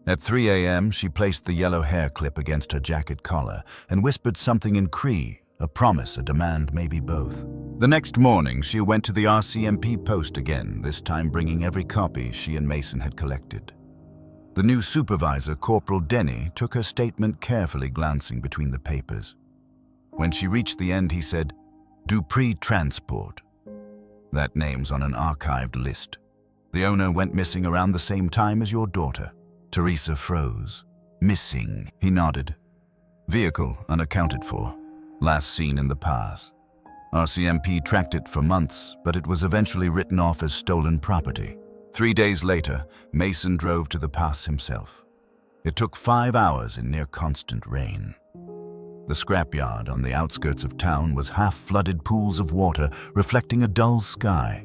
At 3 a.m., she placed the yellow hair clip against her jacket collar and whispered something in Cree, a promise, a demand, maybe both. The next morning, she went to the RCMP post again, this time bringing every copy she and Mason had collected. The new supervisor, Corporal Denny, took her statement carefully, glancing between the papers. When she reached the end, he said, "Dupree Transport. That name's on an archived list. The owner went missing around the same time as your daughter." Teresa froze. "Missing," he nodded. "Vehicle unaccounted for. Last seen in the pass. RCMP tracked it for months, but it was eventually written off as stolen property." 3 days later, Mason drove to the pass himself. It took 5 hours in near constant rain. The scrapyard on the outskirts of town was half-flooded pools of water reflecting a dull sky.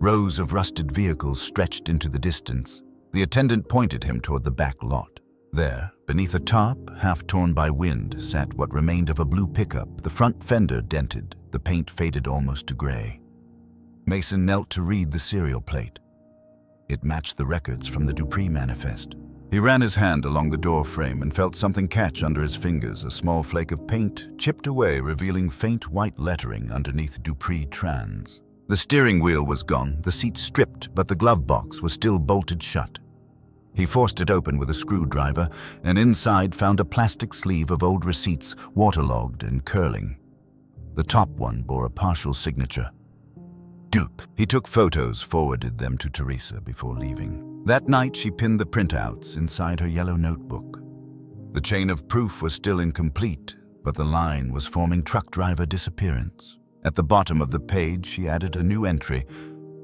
Rows of rusted vehicles stretched into the distance. The attendant pointed him toward the back lot. There, beneath a tarp, half torn by wind, sat what remained of a blue pickup, the front fender dented, the paint faded almost to gray. Mason knelt to read the serial plate. It matched the records from the Dupree manifest. He ran his hand along the door frame and felt something catch under his fingers. A small flake of paint chipped away, revealing faint white lettering underneath Dupree Trans. The steering wheel was gone, the seat stripped, but the glove box was still bolted shut. He forced it open with a screwdriver, and inside found a plastic sleeve of old receipts, waterlogged and curling. The top one bore a partial signature. Dupe. He took photos, forwarded them to Teresa before leaving. That night, she pinned the printouts inside her yellow notebook. The chain of proof was still incomplete, but the line was forming truck driver disappearance. At the bottom of the page, she added a new entry.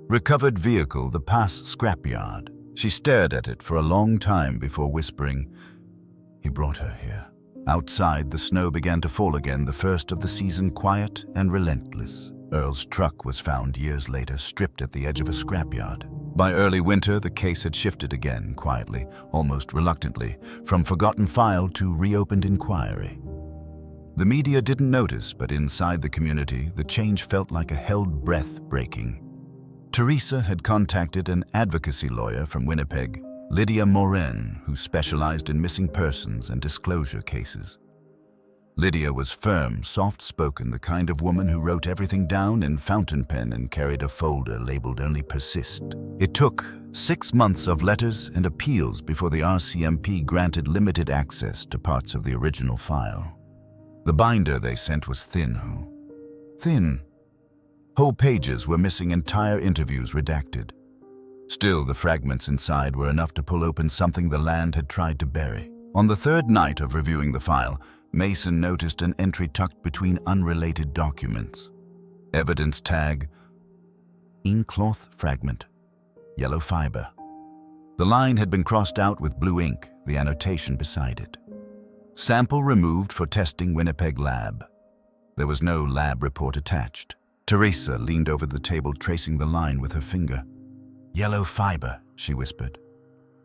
Recovered vehicle, the Pass scrapyard. She stared at it for a long time before whispering, "He brought her here." Outside, the snow began to fall again, the first of the season, quiet and relentless. Earl's truck was found years later, stripped at the edge of a scrapyard. By early winter, the case had shifted again, quietly, almost reluctantly, from forgotten file to reopened inquiry. The media didn't notice, but inside the community, the change felt like a held breath breaking. Teresa had contacted an advocacy lawyer from Winnipeg, Lydia Morin, who specialized in missing persons and disclosure cases. Lydia was firm, soft-spoken, the kind of woman who wrote everything down in fountain pen and carried a folder labeled "Only Persist." It took 6 months of letters and appeals before the RCMP granted limited access to parts of the original file. The binder they sent was thin. Thin. Whole pages were missing, entire interviews redacted. Still, the fragments inside were enough to pull open something the land had tried to bury. On the third night of reviewing the file, Mason noticed an entry tucked between unrelated documents. Evidence tag, inkcloth fragment, yellow fiber. The line had been crossed out with blue ink, the annotation beside it. Sample removed for testing, Winnipeg lab. There was no lab report attached. Teresa leaned over the table, tracing the line with her finger. "Yellow fiber," she whispered.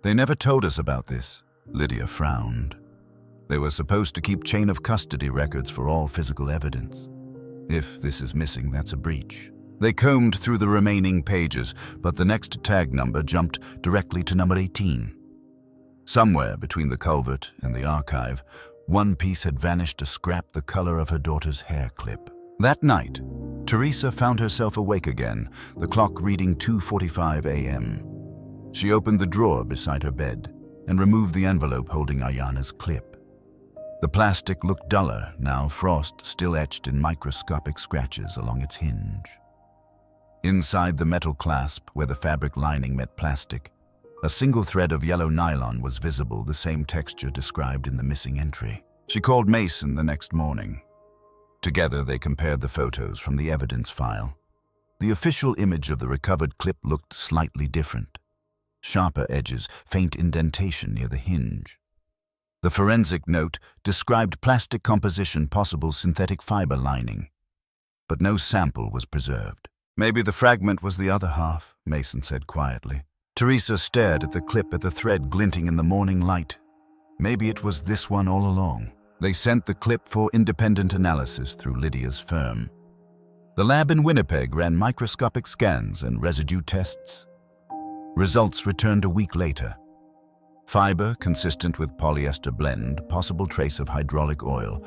"They never told us about this." Lydia frowned. They were supposed to keep chain of custody records for all physical evidence. If this is missing, that's a breach. They combed through the remaining pages, but the next tag number jumped directly to number 18. Somewhere between the culvert and the archive, one piece had vanished, to scrap the color of her daughter's hair clip. That night, Teresa found herself awake again, the clock reading 2:45 a.m. She opened the drawer beside her bed and removed the envelope holding Aiyana's clip. The plastic looked duller, now frost still etched in microscopic scratches along its hinge. Inside the metal clasp, where the fabric lining met plastic, a single thread of yellow nylon was visible, the same texture described in the missing entry. She called Mason the next morning. Together, they compared the photos from the evidence file. The official image of the recovered clip looked slightly different. Sharper edges, faint indentation near the hinge. The forensic note described plastic composition, possible synthetic fiber lining. But no sample was preserved. "Maybe the fragment was the other half," Mason said quietly. Teresa stared at the clip, at the thread glinting in the morning light. Maybe it was this one all along. They sent the clip for independent analysis through Lydia's firm. The lab in Winnipeg ran microscopic scans and residue tests. Results returned a week later. Fiber consistent with polyester blend, possible trace of hydraulic oil.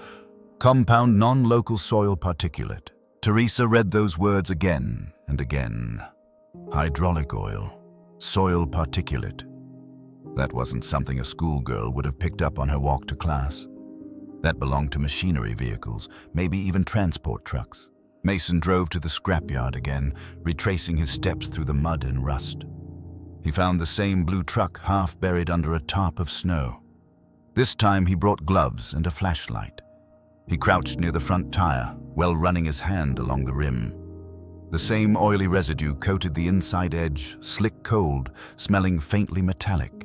Compound non-local soil particulate. Teresa read those words again and again. Hydraulic oil, soil particulate. That wasn't something a schoolgirl would have picked up on her walk to class. That belonged to machinery vehicles, maybe even transport trucks. Mason drove to the scrapyard again, retracing his steps through the mud and rust. He found the same blue truck half buried under a tarp of snow. This time he brought gloves and a flashlight. He crouched near the front tire, well running his hand along the rim. The same oily residue coated the inside edge, slick cold, smelling faintly metallic.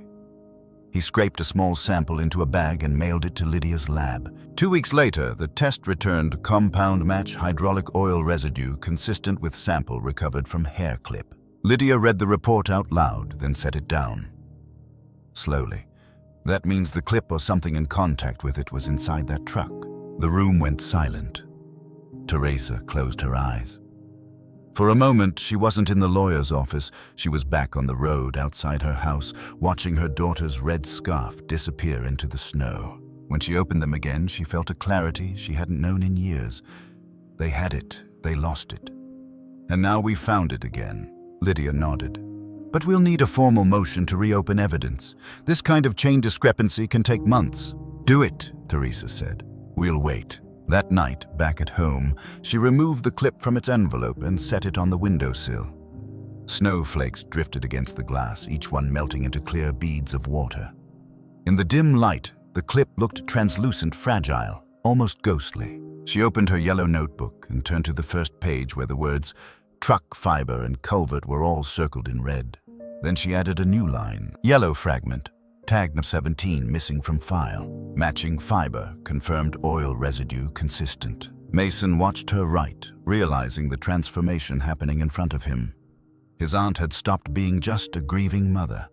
He scraped a small sample into a bag and mailed it to Lydia's lab. 2 weeks later, the test returned compound match hydraulic oil residue consistent with sample recovered from hair clip. Lydia read the report out loud, then set it down. Slowly. That means the clip or something in contact with it was inside that truck. The room went silent. Teresa closed her eyes. For a moment, she wasn't in the lawyer's office. She was back on the road outside her house, watching her daughter's red scarf disappear into the snow. When she opened them again, she felt a clarity she hadn't known in years. They had it. They lost it. And now we found it again. Lydia nodded. But we'll need a formal motion to reopen evidence. This kind of chain discrepancy can take months. Do it, Teresa said. We'll wait. That night, back at home, she removed the clip from its envelope and set it on the windowsill. Snowflakes drifted against the glass, each one melting into clear beads of water. In the dim light, the clip looked translucent, fragile, almost ghostly. She opened her yellow notebook and turned to the first page where the words truck, fiber, and culvert were all circled in red. Then she added a new line, yellow fragment, tagged number 17, missing from file. Matching fiber, confirmed oil residue consistent. Mason watched her write, realizing the transformation happening in front of him. His aunt had stopped being just a grieving mother.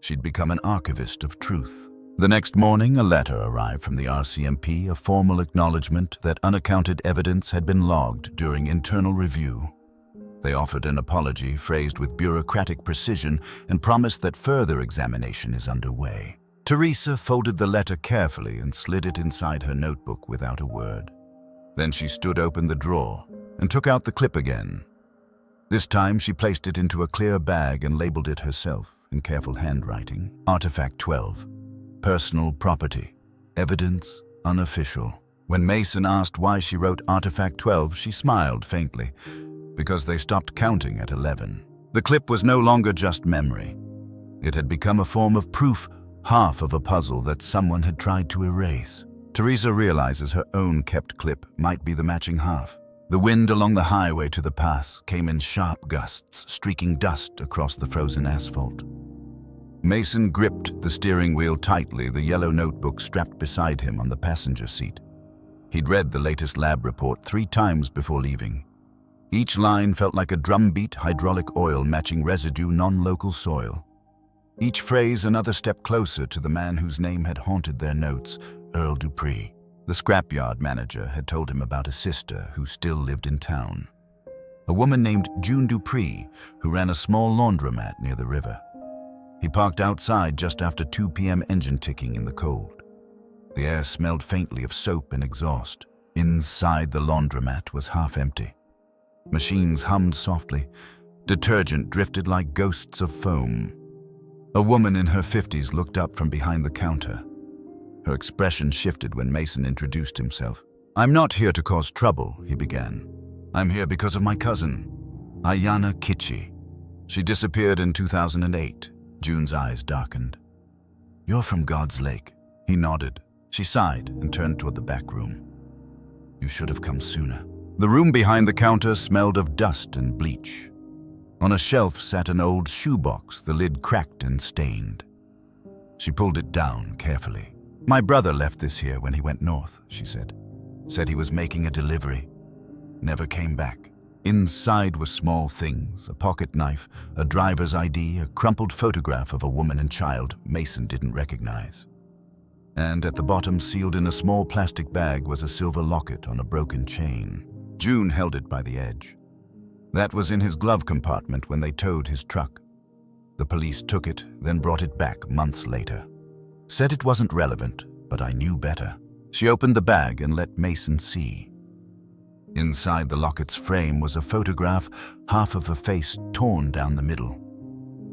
She'd become an archivist of truth. The next morning, a letter arrived from the RCMP, a formal acknowledgement that unaccounted evidence had been logged during internal review. They offered an apology phrased with bureaucratic precision and promised that further examination is underway. Teresa folded the letter carefully and slid it inside her notebook without a word. Then she stood open the drawer and took out the clip again. This time she placed it into a clear bag and labeled it herself in careful handwriting. Artifact 12. Personal property. Evidence unofficial. When Mason asked why she wrote Artifact 12, she smiled faintly, because they stopped counting at 11. The clip was no longer just memory. It had become a form of proof, half of a puzzle that someone had tried to erase. Teresa realizes her own kept clip might be the matching half. The wind along the highway to the pass came in sharp gusts, streaking dust across the frozen asphalt. Mason gripped the steering wheel tightly, the yellow notebook strapped beside him on the passenger seat. He'd read the latest lab report 3 times before leaving. Each line felt like a drumbeat, hydraulic oil matching residue, non-local soil. Each phrase another step closer to the man whose name had haunted their notes, Earl Dupree. The scrapyard manager had told him about a sister who still lived in town. A woman named June Dupree, who ran a small laundromat near the river. He parked outside just after 2 p.m. engine ticking in the cold. The air smelled faintly of soap and exhaust. Inside the laundromat was half empty. Machines hummed softly. Detergent drifted like ghosts of foam. A woman in her 50s looked up from behind the counter. Her expression shifted when Mason introduced himself. "I'm not here to cause trouble," he began. "I'm here because of my cousin, Aiyana Kitchi. She disappeared in 2008. June's eyes darkened. "You're from God's Lake." He nodded. She sighed and turned toward the back room. "You should have come sooner." The room behind the counter smelled of dust and bleach. On a shelf sat an old shoebox, the lid cracked and stained. She pulled it down carefully. "My brother left this here when he went north," she said. "Said he was making a delivery. Never came back." Inside were small things, a pocket knife, a driver's ID, a crumpled photograph of a woman and child Mason didn't recognize. And at the bottom, sealed in a small plastic bag, was a silver locket on a broken chain. June held it by the edge. That was in his glove compartment when they towed his truck. The police took it, then brought it back months later. Said it wasn't relevant, but I knew better. She opened the bag and let Mason see. Inside the locket's frame was a photograph, half of a face torn down the middle.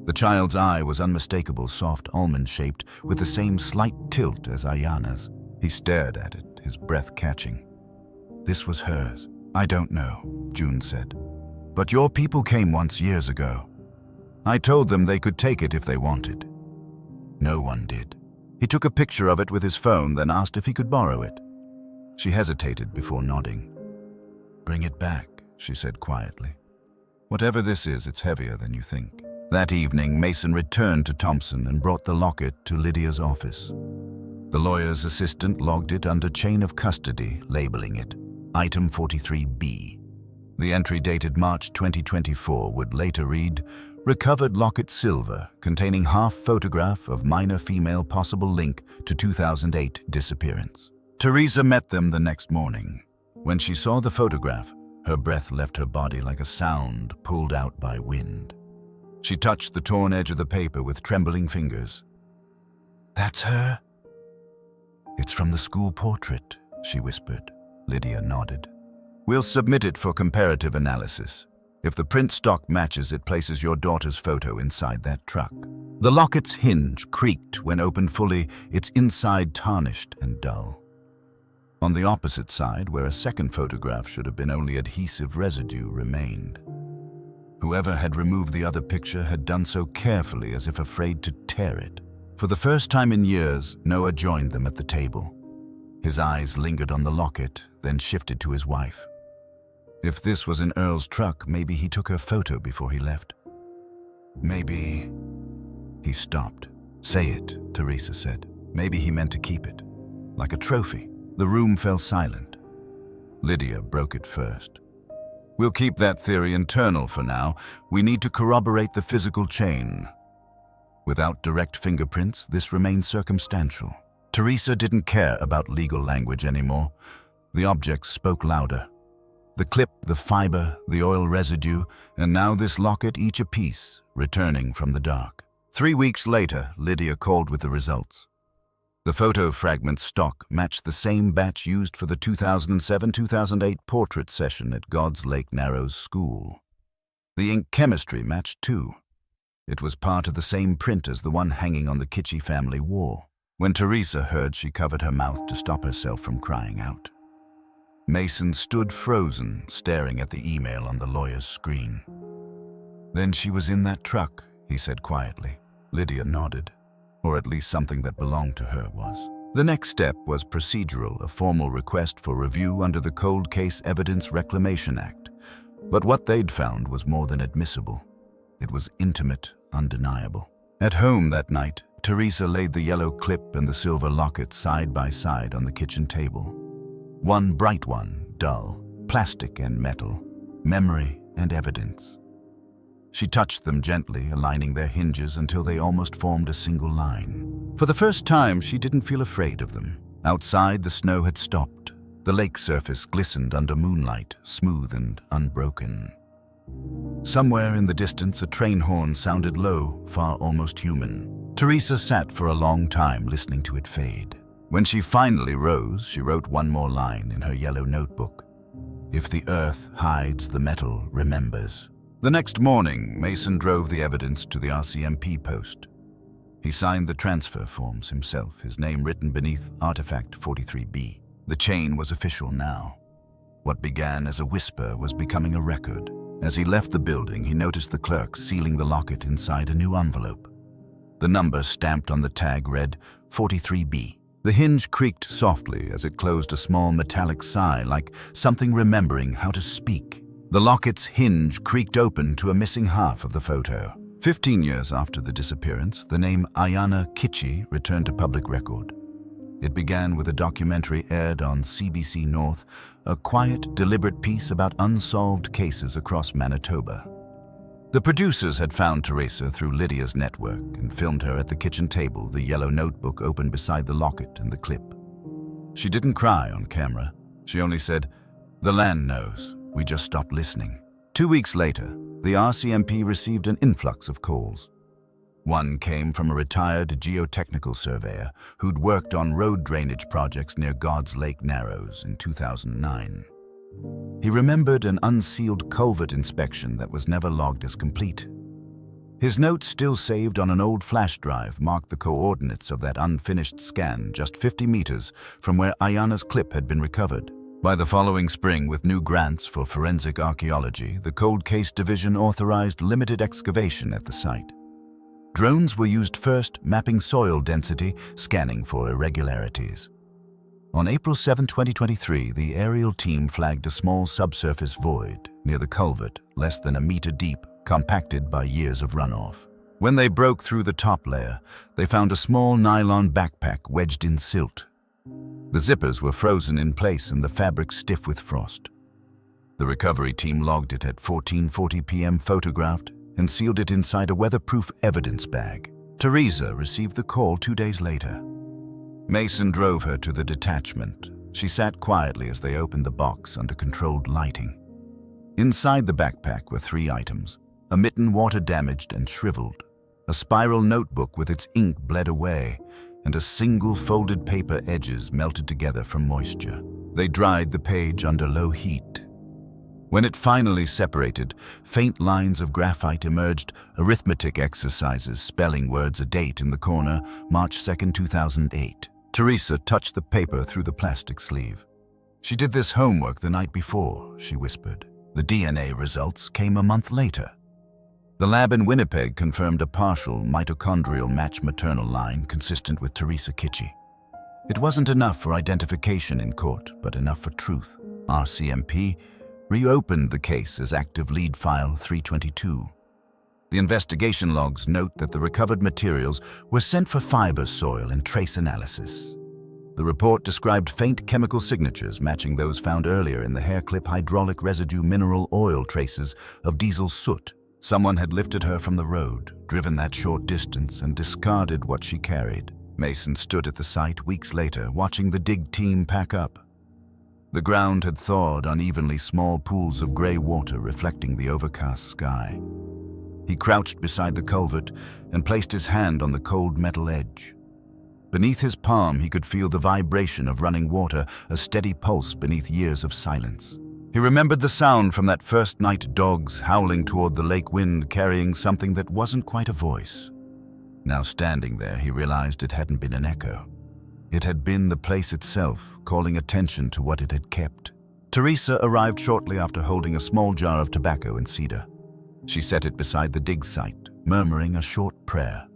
The child's eye was unmistakable, soft, almond-shaped, with the same slight tilt as Aiyana's. He stared at it, his breath catching. This was hers. "I don't know," June said. "But your people came once years ago. I told them they could take it if they wanted. No one did." He took a picture of it with his phone, then asked if he could borrow it. She hesitated before nodding. "Bring it back," she said quietly. "Whatever this is, it's heavier than you think." That evening, Mason returned to Thompson and brought the locket to Lydia's office. The lawyer's assistant logged it under chain of custody, labeling it Item 43B. The entry dated March 2024 would later read, Recovered locket silver, containing half photograph of minor female possible link to 2008 disappearance. Teresa met them the next morning. When she saw the photograph, her breath left her body like a sound pulled out by wind. She touched the torn edge of the paper with trembling fingers. "That's her?" "It's from the school portrait," she whispered. Lydia nodded. "We'll submit it for comparative analysis. If the print stock matches, it places your daughter's photo inside that truck." The locket's hinge creaked when opened fully, its inside tarnished and dull. On the opposite side, where a second photograph should have been only adhesive residue, remained. Whoever had removed the other picture had done so carefully, as if afraid to tear it. For the first time in years, Noah joined them at the table. His eyes lingered on the locket, then shifted to his wife. If this was in Earl's truck, maybe he took her photo before he left. Maybe... He stopped. "Say it," Teresa said. Maybe he meant to keep it. Like a trophy. The room fell silent. Lydia broke it first. "We'll keep that theory internal for now. We need to corroborate the physical chain." Without direct fingerprints, this remained circumstantial. Teresa didn't care about legal language anymore. The objects spoke louder. The clip, the fiber, the oil residue, and now this locket, each a piece, returning from the dark. 3 weeks later, Lydia called with the results. The photo fragment stock matched the same batch used for the 2007-2008 portrait session at God's Lake Narrows School. The ink chemistry matched too. It was part of the same print as the one hanging on the Kitchi family wall. When Teresa heard, she covered her mouth to stop herself from crying out. Mason stood frozen, staring at the email on the lawyer's screen. "Then she was in that truck," he said quietly. Lydia nodded, or at least something that belonged to her was. The next step was procedural, a formal request for review under the Cold Case Evidence Reclamation Act. But what they'd found was more than admissible. It was intimate, undeniable. At home that night, Teresa laid the yellow clip and the silver locket side by side on the kitchen table. One bright one, dull, plastic and metal, memory and evidence. She touched them gently, aligning their hinges until they almost formed a single line. For the first time, she didn't feel afraid of them. Outside, the snow had stopped. The lake surface glistened under moonlight, smooth and unbroken. Somewhere in the distance, a train horn sounded low, far almost human. Teresa sat for a long time, listening to it fade. When she finally rose, she wrote one more line in her yellow notebook. "If the earth hides, the metal remembers." The next morning, Mason drove the evidence to the RCMP post. He signed the transfer forms himself, his name written beneath Artifact 43B. The chain was official now. What began as a whisper was becoming a record. As he left the building, he noticed the clerk sealing the locket inside a new envelope. The number stamped on the tag read 43B. The hinge creaked softly as it closed, a small metallic sigh, like something remembering how to speak. The locket's hinge creaked open to a missing half of the photo. 15 years after the disappearance, the name Aiyana Kitchi returned to public record. It began with a documentary aired on CBC North, a quiet, deliberate piece about unsolved cases across Manitoba. The producers had found Teresa through Lydia's network and filmed her at the kitchen table, the yellow notebook open beside the locket and the clip. She didn't cry on camera. She only said, "The land knows. We just stopped listening." 2 weeks later, the RCMP received an influx of calls. One came from a retired geotechnical surveyor who'd worked on road drainage projects near God's Lake Narrows in 2009. He remembered an unsealed culvert inspection that was never logged as complete. His notes, still saved on an old flash drive, marked the coordinates of that unfinished scan just 50 meters from where Aiyana's clip had been recovered. By the following spring, with new grants for forensic archaeology, the Cold Case Division authorized limited excavation at the site. Drones were used first, mapping soil density, scanning for irregularities. On April 7, 2023, the aerial team flagged a small subsurface void near the culvert, less than a meter deep, compacted by years of runoff. When they broke through the top layer, they found a small nylon backpack wedged in silt. The zippers were frozen in place and the fabric stiff with frost. The recovery team logged it at 14:40 p.m., photographed, and sealed it inside a weatherproof evidence bag. Teresa received the call 2 days later. Mason drove her to the detachment. She sat quietly as they opened the box under controlled lighting. Inside the backpack were 3 items: a mitten water-damaged and shriveled, a spiral notebook with its ink bled away, and a single folded paper edges melted together from moisture. They dried the page under low heat. When it finally separated, faint lines of graphite emerged, arithmetic exercises spelling words a date in the corner, March 2nd, 2008. Teresa touched the paper through the plastic sleeve. "She did this homework the night before," she whispered. The DNA results came a month later. The lab in Winnipeg confirmed a partial mitochondrial match maternal line consistent with Aiyana Kitchi. It wasn't enough for identification in court, but enough for truth. RCMP reopened the case as active lead file 322. The investigation logs note that the recovered materials were sent for fiber soil and trace analysis. The report described faint chemical signatures matching those found earlier in the hairclip hydraulic residue mineral oil traces of diesel soot. Someone had lifted her from the road, driven that short distance, and discarded what she carried. Mason stood at the site weeks later, watching the dig team pack up. The ground had thawed unevenly, small pools of gray water reflecting the overcast sky. He crouched beside the culvert and placed his hand on the cold metal edge. Beneath his palm, he could feel the vibration of running water, a steady pulse beneath years of silence. He remembered the sound from that first night, dogs howling toward the lake wind, carrying something that wasn't quite a voice. Now standing there, he realized it hadn't been an echo. It had been the place itself, calling attention to what it had kept. Teresa arrived shortly after, holding a small jar of tobacco and cedar. She set it beside the dig site, murmuring a short prayer.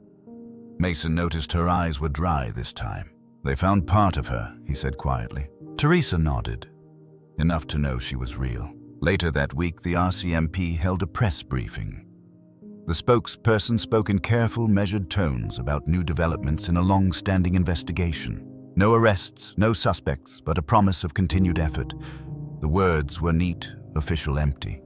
Mason noticed her eyes were dry this time. "They found part of her," he said quietly. Teresa nodded, enough to know she was real. Later that week, the RCMP held a press briefing. The spokesperson spoke in careful, measured tones about new developments in a long-standing investigation. No arrests, no suspects, but a promise of continued effort. The words were neat, official, empty.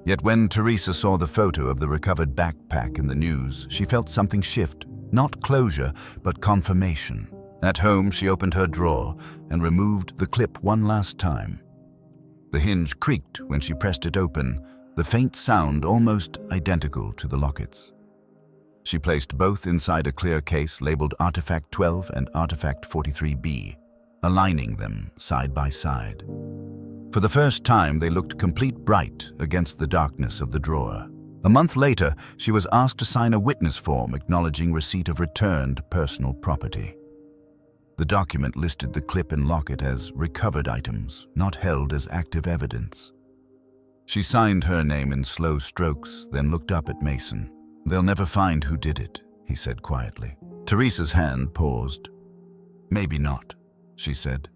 Yet when Teresa saw the photo of the recovered backpack in the news, she felt something shift. Not closure, but confirmation. At home, she opened her drawer and removed the clip one last time. The hinge creaked when she pressed it open, the faint sound almost identical to the lockets. She placed both inside a clear case labeled Artifact 12 and Artifact 43B, aligning them side by side. For the first time, they looked complete bright against the darkness of the drawer. A month later, she was asked to sign a witness form acknowledging receipt of returned personal property. The document listed the clip and locket as recovered items, not held as active evidence. She signed her name in slow strokes, then looked up at Mason. "They'll never find who did it," he said quietly. Teresa's hand paused. "Maybe not," she said.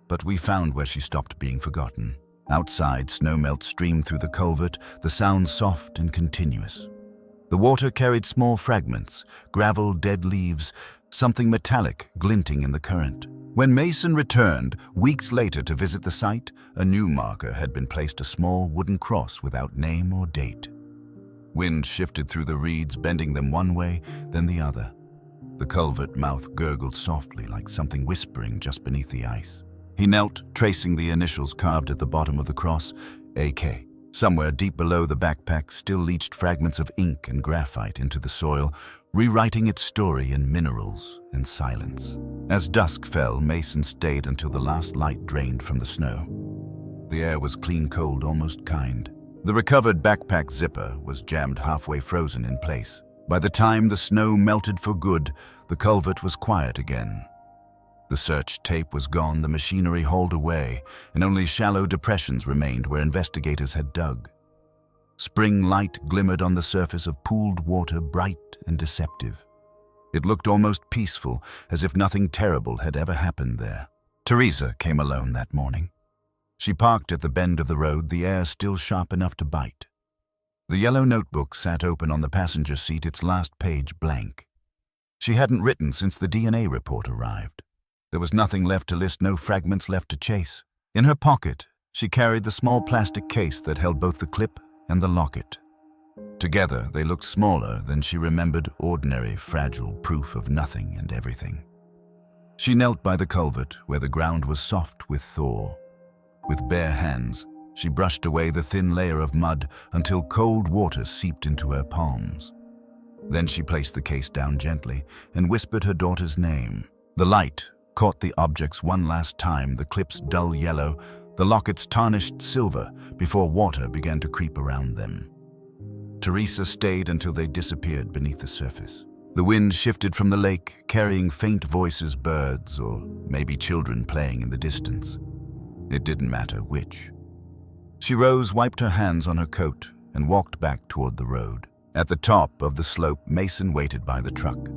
But we found where she stopped being forgotten. Outside, snowmelt streamed through the culvert, the sound soft and continuous. The water carried small fragments, gravel, dead leaves, something metallic glinting in the current. When Mason returned, weeks later, to visit the site, a new marker had been placed, a small wooden cross without name or date. Wind shifted through the reeds, bending them one way, then the other. The culvert mouth gurgled softly, like something whispering just beneath the ice. He knelt, tracing the initials carved at the bottom of the cross, AK. Somewhere deep below the backpack still leached fragments of ink and graphite into the soil, rewriting its story in minerals and silence. As dusk fell, Mason stayed until the last light drained from the snow. The air was clean cold, almost kind. The recovered backpack zipper was jammed halfway frozen in place. By the time the snow melted for good, the culvert was quiet again. The search tape was gone, the machinery hauled away, and only shallow depressions remained where investigators had dug. Spring light glimmered on the surface of pooled water, bright and deceptive. It looked almost peaceful, as if nothing terrible had ever happened there. Teresa came alone that morning. She parked at the bend of the road, the air still sharp enough to bite. The yellow notebook sat open on the passenger seat, its last page blank. She hadn't written since the DNA report arrived. There was nothing left to list, no fragments left to chase. In her pocket, she carried the small plastic case that held both the clip and the locket. Together, they looked smaller than she remembered, ordinary, fragile proof of nothing and everything. She knelt by the culvert, where the ground was soft with thaw. With bare hands, she brushed away the thin layer of mud until cold water seeped into her palms. Then she placed the case down gently and whispered her daughter's name. The light caught the objects one last time, the clips dull yellow, the lockets tarnished silver, before water began to creep around them. Teresa stayed until they disappeared beneath the surface. The wind shifted from the lake, carrying faint voices, birds, or maybe children playing in the distance. It didn't matter which. She rose, wiped her hands on her coat, and walked back toward the road. At the top of the slope, Mason waited by the truck.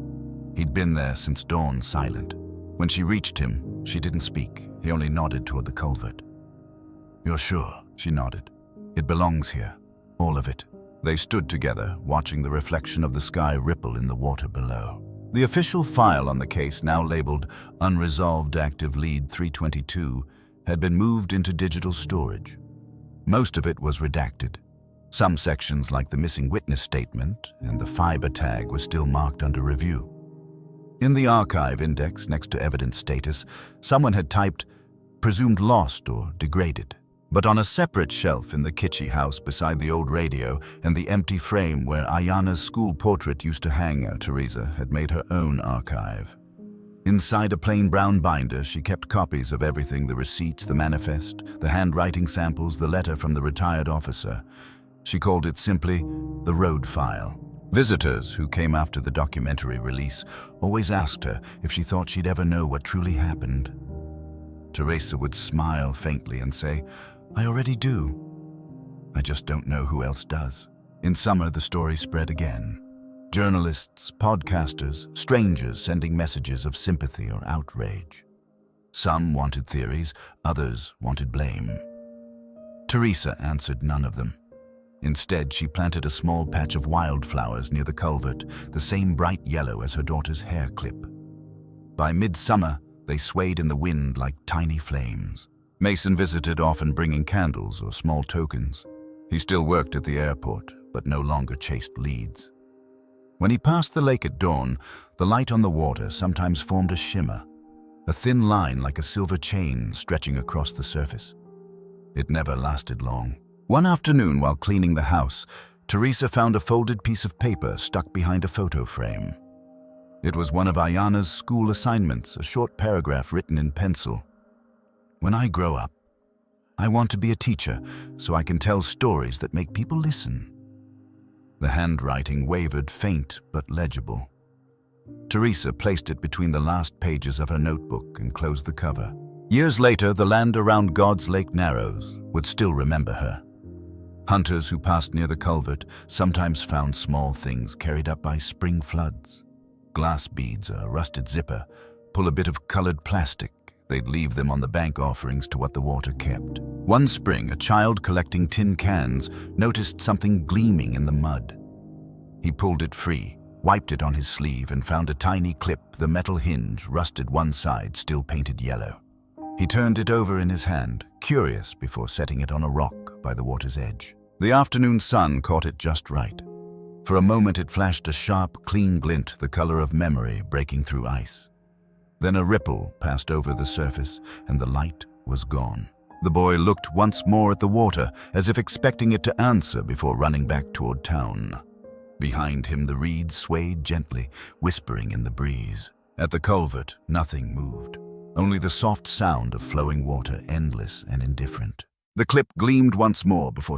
He'd been there since dawn, silent. When she reached him, she didn't speak. He only nodded toward the culvert. "You're sure?" She nodded. "It belongs here. All of it." They stood together, watching the reflection of the sky ripple in the water below. The official file on the case, now labeled Unresolved Active Lead 322, had been moved into digital storage. Most of it was redacted. Some sections, like the missing witness statement and the fiber tag, were still marked under review. In the archive index next to evidence status, someone had typed, "Presumed lost or degraded." But on a separate shelf in the Kitchi house beside the old radio and the empty frame where Aiyana's school portrait used to hang, Teresa had made her own archive. Inside a plain brown binder, she kept copies of everything: the receipts, the manifest, the handwriting samples, the letter from the retired officer. She called it simply the road file. Visitors who came after the documentary release always asked her if she thought she'd ever know what truly happened. Teresa would smile faintly and say, "I already do. I just don't know who else does." In summer, the story spread again. Journalists, podcasters, strangers sending messages of sympathy or outrage. Some wanted theories, others wanted blame. Teresa answered none of them. Instead, she planted a small patch of wildflowers near the culvert, the same bright yellow as her daughter's hair clip. By midsummer, they swayed in the wind like tiny flames. Mason visited, often bringing candles or small tokens. He still worked at the airport, but no longer chased leads. When he passed the lake at dawn, the light on the water sometimes formed a shimmer, a thin line like a silver chain stretching across the surface. It never lasted long. One afternoon, while cleaning the house, Teresa found a folded piece of paper stuck behind a photo frame. It was one of Aiyana's school assignments, a short paragraph written in pencil. "When I grow up, I want to be a teacher so I can tell stories that make people listen." The handwriting wavered, faint but legible. Teresa placed it between the last pages of her notebook and closed the cover. Years later, the land around God's Lake Narrows would still remember her. Hunters who passed near the culvert sometimes found small things carried up by spring floods. Glass beads, a rusted zipper, pull a bit of colored plastic. They'd leave them on the bank, offerings to what the water kept. One spring, a child collecting tin cans noticed something gleaming in the mud. He pulled it free, wiped it on his sleeve, and found a tiny clip, the metal hinge, rusted one side, still painted yellow. He turned it over in his hand, curious, before setting it on a rock by the water's edge. The afternoon sun caught it just right. For a moment it flashed a sharp, clean glint, the color of memory breaking through ice. Then a ripple passed over the surface, and the light was gone. The boy looked once more at the water, as if expecting it to answer before running back toward town. Behind him, the reeds swayed gently, whispering in the breeze. At the culvert, nothing moved. Only the soft sound of flowing water, endless and indifferent. The clip gleamed once more before